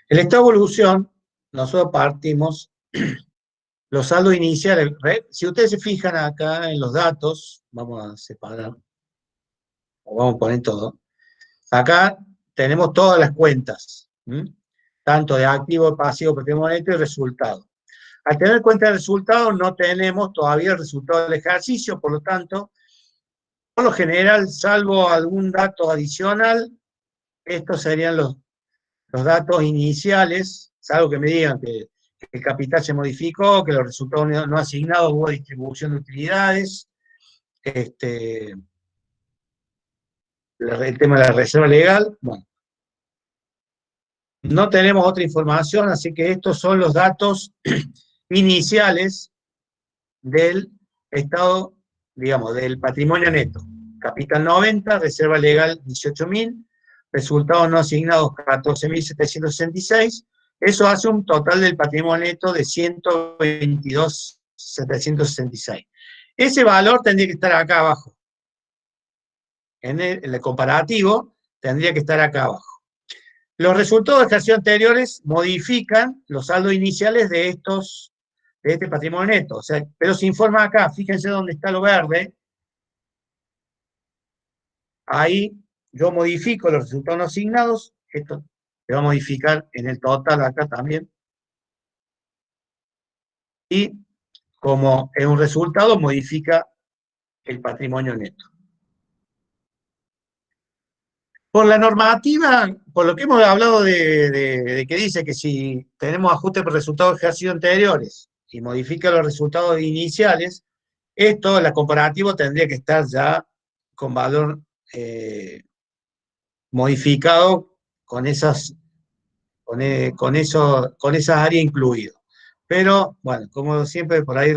el estado de evolución, nosotros partimos los saldos iniciales. Si ustedes se fijan acá en los datos, vamos a separar, vamos a poner todo. Acá tenemos todas las cuentas, tanto de activo, pasivo, patrimonio neto y resultado. Al tener cuenta de resultados, no tenemos todavía el resultado del ejercicio, por lo tanto, por lo general, salvo algún dato adicional, estos serían los datos iniciales, salvo que me digan que el capital se modificó, que los resultados no asignados hubo distribución de utilidades, el tema de la reserva legal. Bueno, no tenemos otra información, así que estos son los datos iniciales del estado, digamos, del patrimonio neto. Capital 90, reserva legal 18.000, resultados no asignados 14.766, eso hace un total del patrimonio neto de 122.766. Ese valor tendría que estar acá abajo. En el comparativo tendría que estar acá abajo. Los resultados de ejercicios anteriores modifican los saldos iniciales de este patrimonio neto. O sea, pero se informa acá, fíjense dónde está lo verde. Ahí yo modifico los resultados no asignados. Esto se va a modificar en el total acá también. Y como es un resultado, modifica el patrimonio neto. Por la normativa, por lo que hemos hablado de que dice que si tenemos ajuste por resultados de ejercicios anteriores y modifica los resultados iniciales, esto, la comparativa, tendría que estar ya con valor modificado con esas áreas incluidas. Pero, bueno, como siempre, por ahí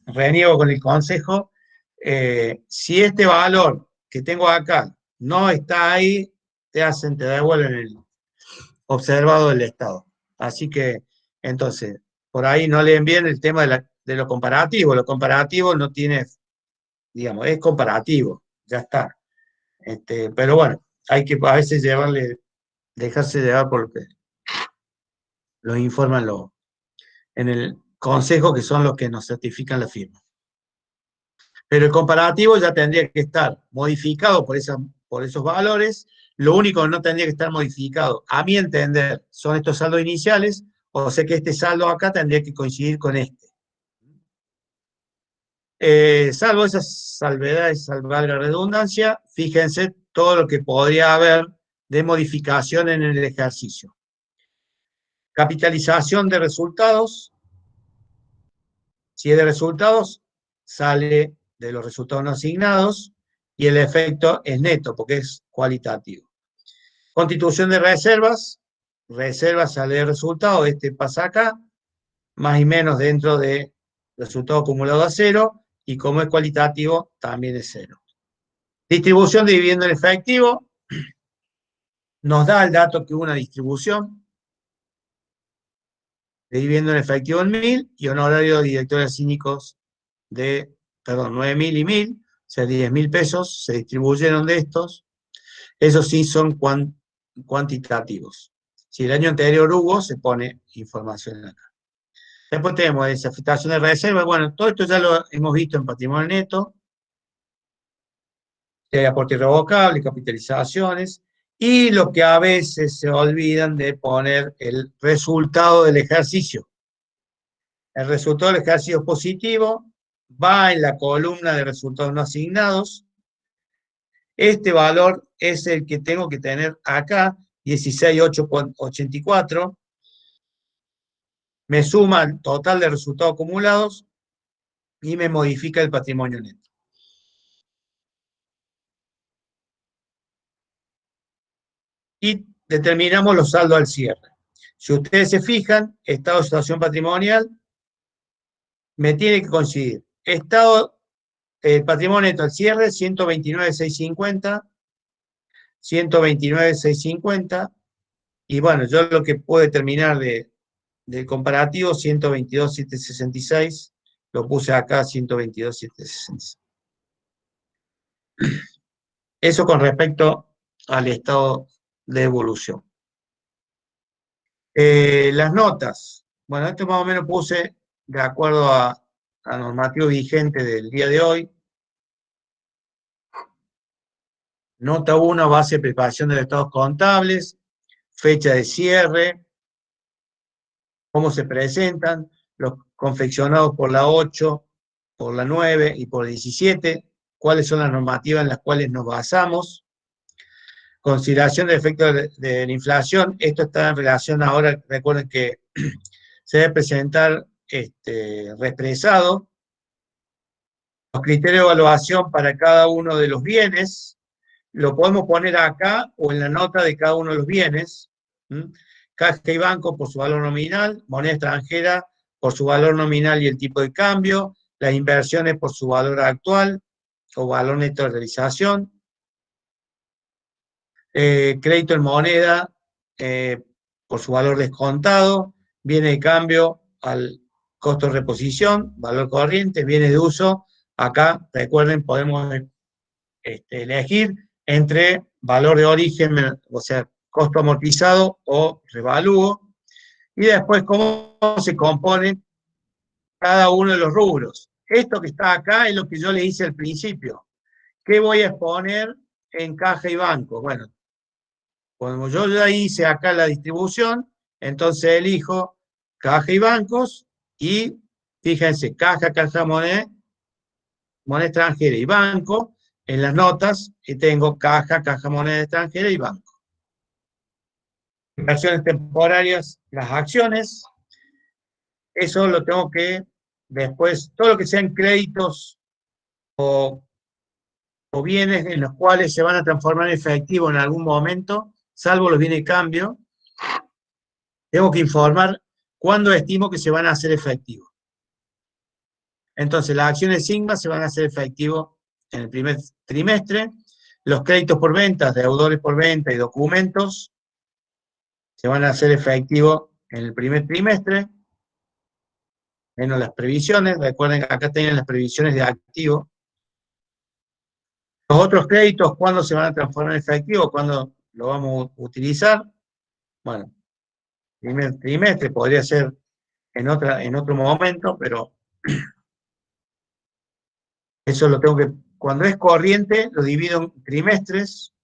reniego con el consejo. Si este valor que tengo acá no está ahí, te devuelven el observado del Estado. Así que, entonces, por ahí no leen bien el tema de lo comparativo. Lo comparativo no tiene, digamos, es comparativo, ya está. Pero bueno, hay que a veces dejarse llevar por lo que los informan en el consejo, que son los que nos certifican la firma. Pero el comparativo ya tendría que estar modificado por esos valores. Lo único que no tendría que estar modificado, a mi entender, son estos saldos iniciales, o sea que este saldo acá tendría que coincidir con este. Salvo esas salvedades, salvar la redundancia, fíjense todo lo que podría haber de modificación en el ejercicio. Capitalización de resultados. Si es de resultados, sale de los resultados no asignados, y el efecto es neto, porque es cualitativo. Constitución de reservas sale de resultado, este pasa acá, más y menos dentro de resultado acumulado a cero, y como es cualitativo, también es cero. Distribución de dividendo en efectivo, nos da el dato que hubo una distribución de dividendo en efectivo en 1000, y honorario de directores cínicos de, 9.000 y 1.000, o sea, 10.000 pesos, se distribuyeron de estos. Esos sí son cuantitativos. Si el año anterior hubo, se pone información acá. Después tenemos esa afectación de reserva. Bueno, todo esto ya lo hemos visto en patrimonio neto. Hay aporte irrevocable, capitalizaciones, y lo que a veces se olvidan de poner el resultado del ejercicio. El resultado del ejercicio positivo va en la columna de resultados no asignados. Este valor es el que tengo que tener acá, 16.884. Me suma el total de resultados acumulados y me modifica el patrimonio neto. Y determinamos los saldos al cierre. Si ustedes se fijan, estado de situación patrimonial me tiene que coincidir. Patrimonio neto al cierre, 129.650, 129.650, y bueno, yo lo que puedo determinar del comparativo, 122.766, lo puse acá, 122.766. Eso con respecto al estado de evolución. Las notas. Bueno, esto más o menos puse de acuerdo a normativo vigente del día de hoy. Nota 1, base de preparación de los estados contables, fecha de cierre, cómo se presentan, los confeccionados por la 8, por la 9 y por la 17, cuáles son las normativas en las cuales nos basamos. Consideración del efecto de la inflación, esto está en relación ahora, recuerden que se debe presentar represado. Los criterios de evaluación para cada uno de los bienes, lo podemos poner acá o en la nota de cada uno de los bienes. Caja y banco por su valor nominal, moneda extranjera por su valor nominal y el tipo de cambio, las inversiones por su valor actual o valor neto de realización, crédito en moneda por su valor descontado, bienes de cambio al costo de reposición, valor corriente, bienes de uso. Acá, recuerden, podemos elegir entre valor de origen, o sea, costo amortizado o revalúo, y después cómo se compone cada uno de los rubros. Esto que está acá es lo que yo le hice al principio. ¿Qué voy a exponer en caja y banco? Bueno, como yo ya hice acá la distribución, entonces elijo caja y bancos, y fíjense, caja, moneda extranjera y banco. En las notas tengo caja, moneda extranjera y banco. Inversiones temporarias, las acciones, eso lo tengo que después, todo lo que sean créditos o bienes en los cuales se van a transformar en efectivo en algún momento, salvo los bienes de cambio, tengo que informar cuándo estimo que se van a hacer efectivos. Entonces, las acciones Sigma se van a hacer efectivos en el primer trimestre, los créditos por ventas, deudores por venta y documentos se van a hacer efectivos en el primer trimestre, menos las previsiones. Recuerden que acá tienen las previsiones de activo. Los otros créditos, ¿cuándo se van a transformar en efectivo? ¿Cuándo lo vamos a utilizar? Bueno, primer trimestre, podría ser en otro momento, pero eso lo tengo que, cuando es corriente, lo divido en trimestres,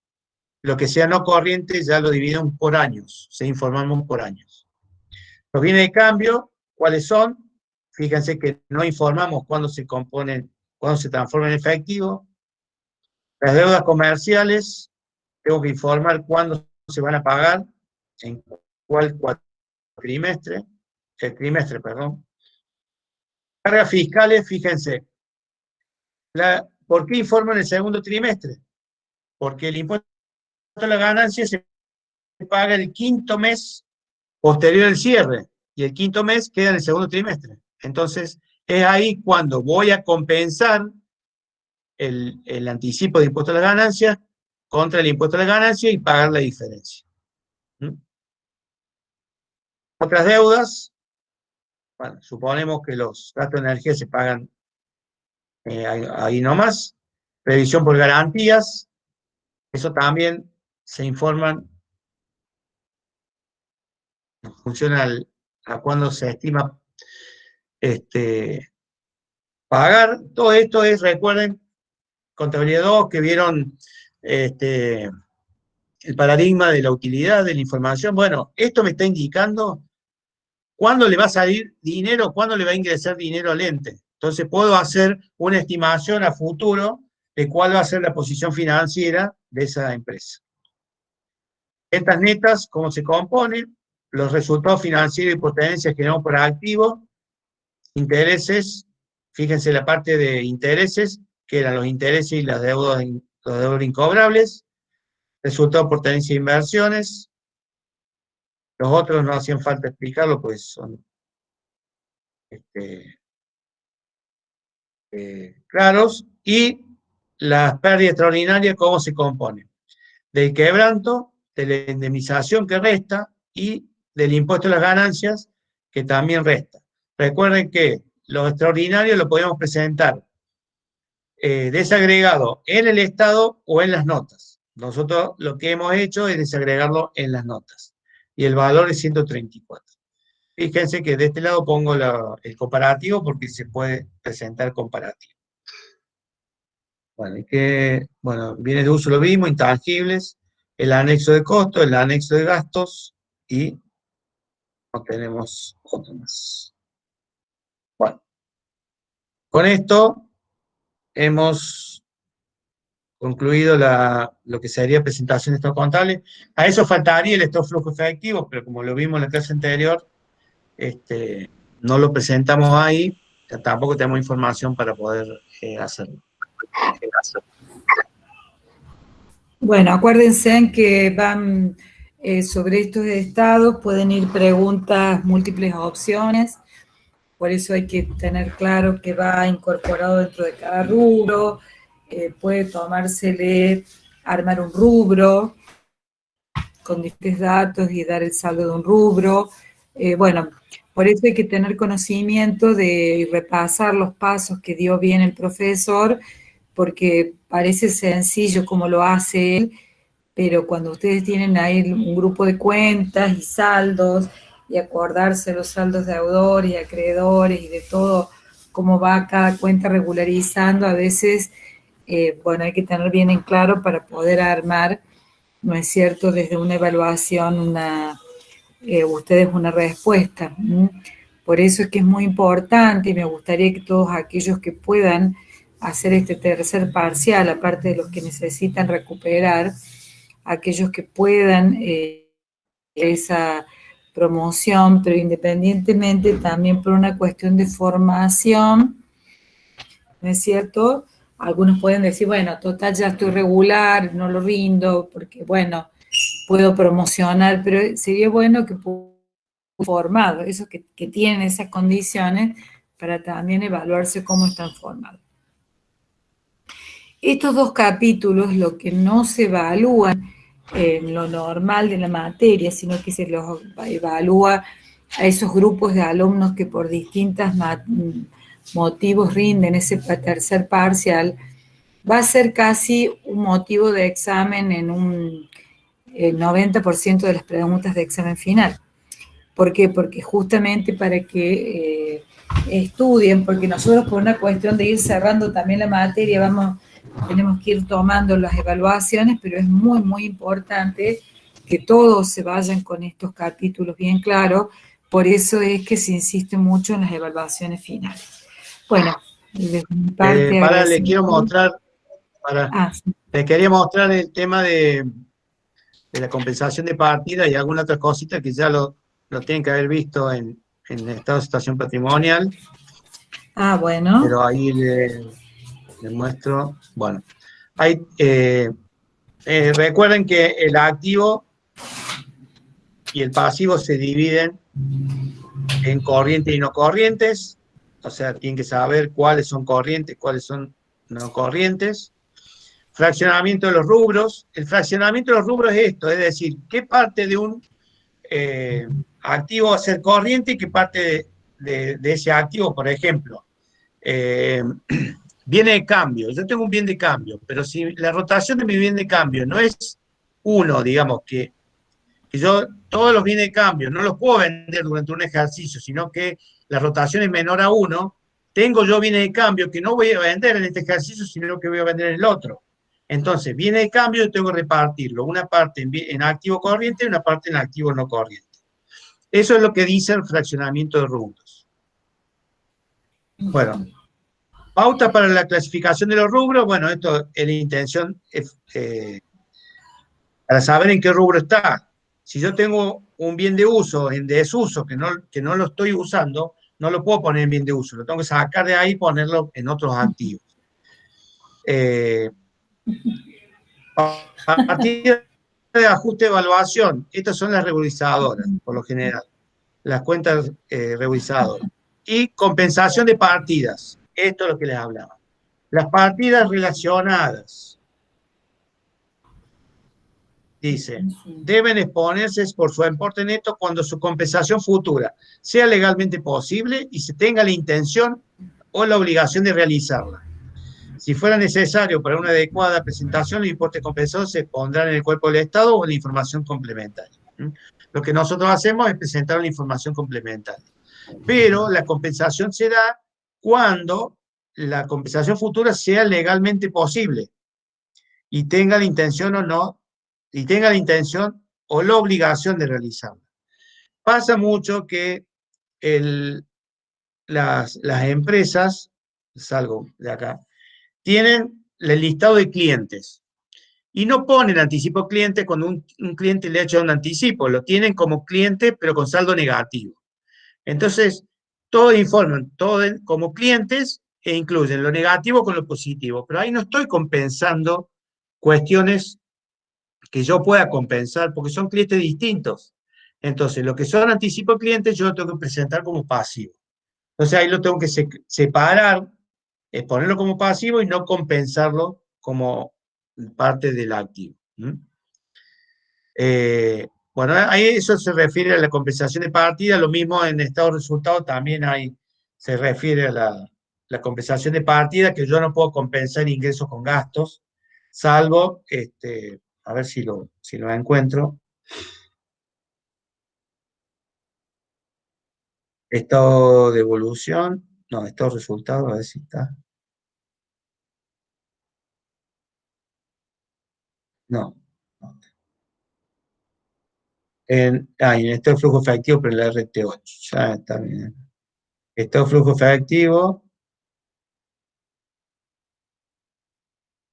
lo que sea no corriente ya lo divido por años, se informamos por años. Los bienes de cambio, ¿cuáles son? Fíjense que no informamos cuándo se componen, cuándo se transforman en efectivo. Las deudas comerciales, tengo que informar cuándo se van a pagar, en cuál trimestre, perdón. Cargas fiscales, fíjense, ¿por qué informo en el segundo trimestre? Porque el impuesto a la ganancia se paga el quinto mes posterior al cierre, y el quinto mes queda en el segundo trimestre. Entonces, es ahí cuando voy a compensar el anticipo de impuesto a la ganancia contra el impuesto a la ganancia y pagar la diferencia. Otras deudas, bueno, suponemos que los gastos de energía se pagan ahí nomás. Previsión por garantías, eso también se informan, funciona a cuándo se estima pagar. Todo esto es, recuerden, contabilidad 2, que vieron el paradigma de la utilidad de la información. Bueno, esto me está indicando cuándo le va a salir dinero, cuándo le va a ingresar dinero al ente. Entonces puedo hacer una estimación a futuro de cuál va a ser la posición financiera de esa empresa. Ventas netas, ¿cómo se compone? Los resultados financieros y potencias que tenemos por activo. Intereses, fíjense la parte de intereses, que eran los intereses y las deudas, los deudos incobrables. Resultados por tenencia de inversiones. Los otros no hacían falta explicarlo, pues son claros. Y las pérdidas extraordinarias, ¿cómo se componen? Del quebranto, de la indemnización que resta y del impuesto a las ganancias que también resta. Recuerden que lo extraordinario lo podemos presentar desagregado en el estado o en las notas. Nosotros lo que hemos hecho es desagregarlo en las notas. Y el valor es 134. Fíjense que de este lado pongo el comparativo porque se puede presentar comparativo. Bueno, bienes de uso lo mismo, intangibles, el anexo de costo, el anexo de gastos y no tenemos otro más. Bueno, con esto hemos concluido lo que sería presentación de estados contables. A eso faltaría el estado de flujo efectivo, pero como lo vimos en la clase anterior, no lo presentamos ahí, tampoco tenemos información para poder hacerlo. Bueno, acuérdense que van sobre estos estados, pueden ir preguntas, múltiples opciones, por eso hay que tener claro que va incorporado dentro de cada rubro, puede tomársele, armar un rubro con diferentes datos y dar el saldo de un rubro. Bueno, por eso hay que tener conocimiento de repasar los pasos que dio bien el profesor, porque parece sencillo como lo hace él, pero cuando ustedes tienen ahí un grupo de cuentas y saldos, y acordarse los saldos deudores y acreedores y de todo, cómo va cada cuenta regularizando, a veces, bueno, hay que tener bien en claro para poder armar, ¿no es cierto?, desde una evaluación, ustedes una respuesta. Por eso es que es muy importante y me gustaría que todos aquellos que puedan hacer este tercer parcial, aparte de los que necesitan recuperar, aquellos que puedan esa promoción, pero independientemente también por una cuestión de formación, ¿no es cierto? Algunos pueden decir, bueno, total ya estoy regular, no lo rindo, porque bueno, puedo promocionar, pero sería bueno que formado, esos que tienen esas condiciones, para también evaluarse cómo están formados. Estos dos capítulos, lo que no se evalúan en lo normal de la materia, sino que se los evalúa a esos grupos de alumnos que por distintos motivos rinden ese tercer parcial, va a ser casi un motivo de examen en un 90% de las preguntas de examen final. ¿Por qué? Porque justamente para que estudien, porque nosotros por una cuestión de ir cerrando también la materia, tenemos que ir tomando las evaluaciones, pero es muy, muy importante que todos se vayan con estos capítulos bien claros, por eso es que se insiste mucho en las evaluaciones finales. Bueno, de mi parte les quiero mostrar, sí. les quería mostrar el tema de la compensación de partida y alguna otra cosita que ya lo tienen que haber visto en el estado de situación patrimonial. Bueno. Pero ahí les muestro. Bueno, recuerden que el activo y el pasivo se dividen en corrientes y no corrientes, o sea, tienen que saber cuáles son corrientes, cuáles son no corrientes. Fraccionamiento de los rubros. El fraccionamiento de los rubros es esto, es decir, qué parte de un activo va a ser corriente y qué parte de ese activo, por ejemplo, viene de cambio. Yo tengo un bien de cambio, pero si la rotación de mi bien de cambio no es uno, digamos, que yo todos los bienes de cambio no los puedo vender durante un ejercicio, sino que la rotación es menor a uno, tengo yo bienes de cambio que no voy a vender en este ejercicio, sino que voy a vender en el otro. Entonces, bienes de cambio yo tengo que repartirlo, una parte en activo corriente y una parte en activo no corriente. Eso es lo que dice el fraccionamiento de rubros. Bueno, pauta para la clasificación de los rubros. Bueno, esto es la intención para saber en qué rubro está. Si yo tengo un bien de uso en desuso que no lo estoy usando, no lo puedo poner en bien de uso, lo tengo que sacar de ahí y ponerlo en otros activos. Partida de ajuste de evaluación, estas son las regularizadoras, por lo general, las cuentas regularizadoras. Y compensación de partidas, esto es lo que les hablaba. Las partidas relacionadas, dice, deben exponerse por su importe neto cuando su compensación futura sea legalmente posible y se tenga la intención o la obligación de realizarla. Si fuera necesario para una adecuada presentación, el importe compensado se pondrá en el cuerpo del Estado o en la información complementaria. Lo que nosotros hacemos es presentar la información complementaria. Pero la compensación se da cuando la compensación futura sea legalmente posible y tenga la intención o no, y tenga la intención o la obligación de realizarla. Pasa mucho que las empresas, salgo de acá, tienen el listado de clientes y no ponen anticipo cliente cuando un cliente le ha hecho un anticipo, lo tienen como cliente pero con saldo negativo. Entonces, todos informan como clientes e incluyen lo negativo con lo positivo, pero ahí no estoy compensando cuestiones que yo pueda compensar, porque son clientes distintos. Entonces, lo que son anticipo clientes, yo lo tengo que presentar como pasivo. Entonces, ahí lo tengo que separar, ponerlo como pasivo y no compensarlo como parte del activo. Bueno, ahí eso se refiere a la compensación de partida, lo mismo en estado de resultado también se refiere a la compensación de partida, que yo no puedo compensar ingresos con gastos, salvo a ver si lo encuentro. Estado de evolución, no, estado de resultado, a ver si está. No. No. En estado de flujo efectivo, pero el RT8, ya está bien. Estado de flujo efectivo.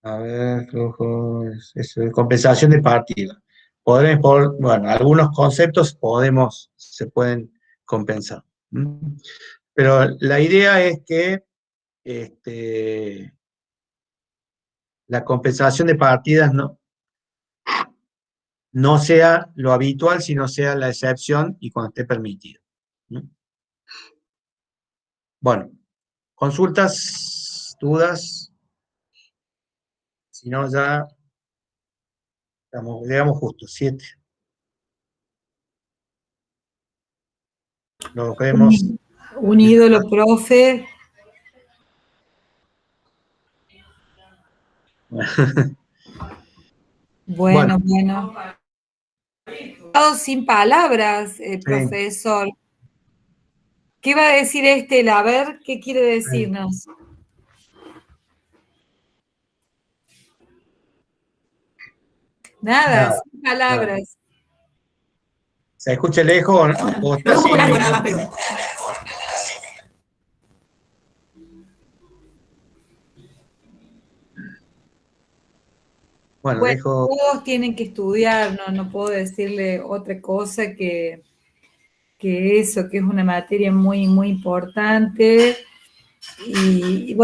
A ver, flujo, compensación de partida. Bueno, algunos conceptos se pueden compensar. ¿Mm? Pero la idea es que la compensación de partidas no sea lo habitual, sino sea la excepción y cuando esté permitido. ¿Mm? Bueno, consultas, dudas, si no ya llegamos justo, 7. Nos vemos. Un ídolo, profe. Bueno. Sin palabras, Sí. profesor. ¿Qué va a decir A ver, ¿qué quiere decirnos? Nada, sin palabras. ¿Se escucha lejos o está así? Bueno, dejo. Todos tienen que estudiar, no puedo decirle otra cosa que eso, que es una materia muy, muy importante. Y bueno.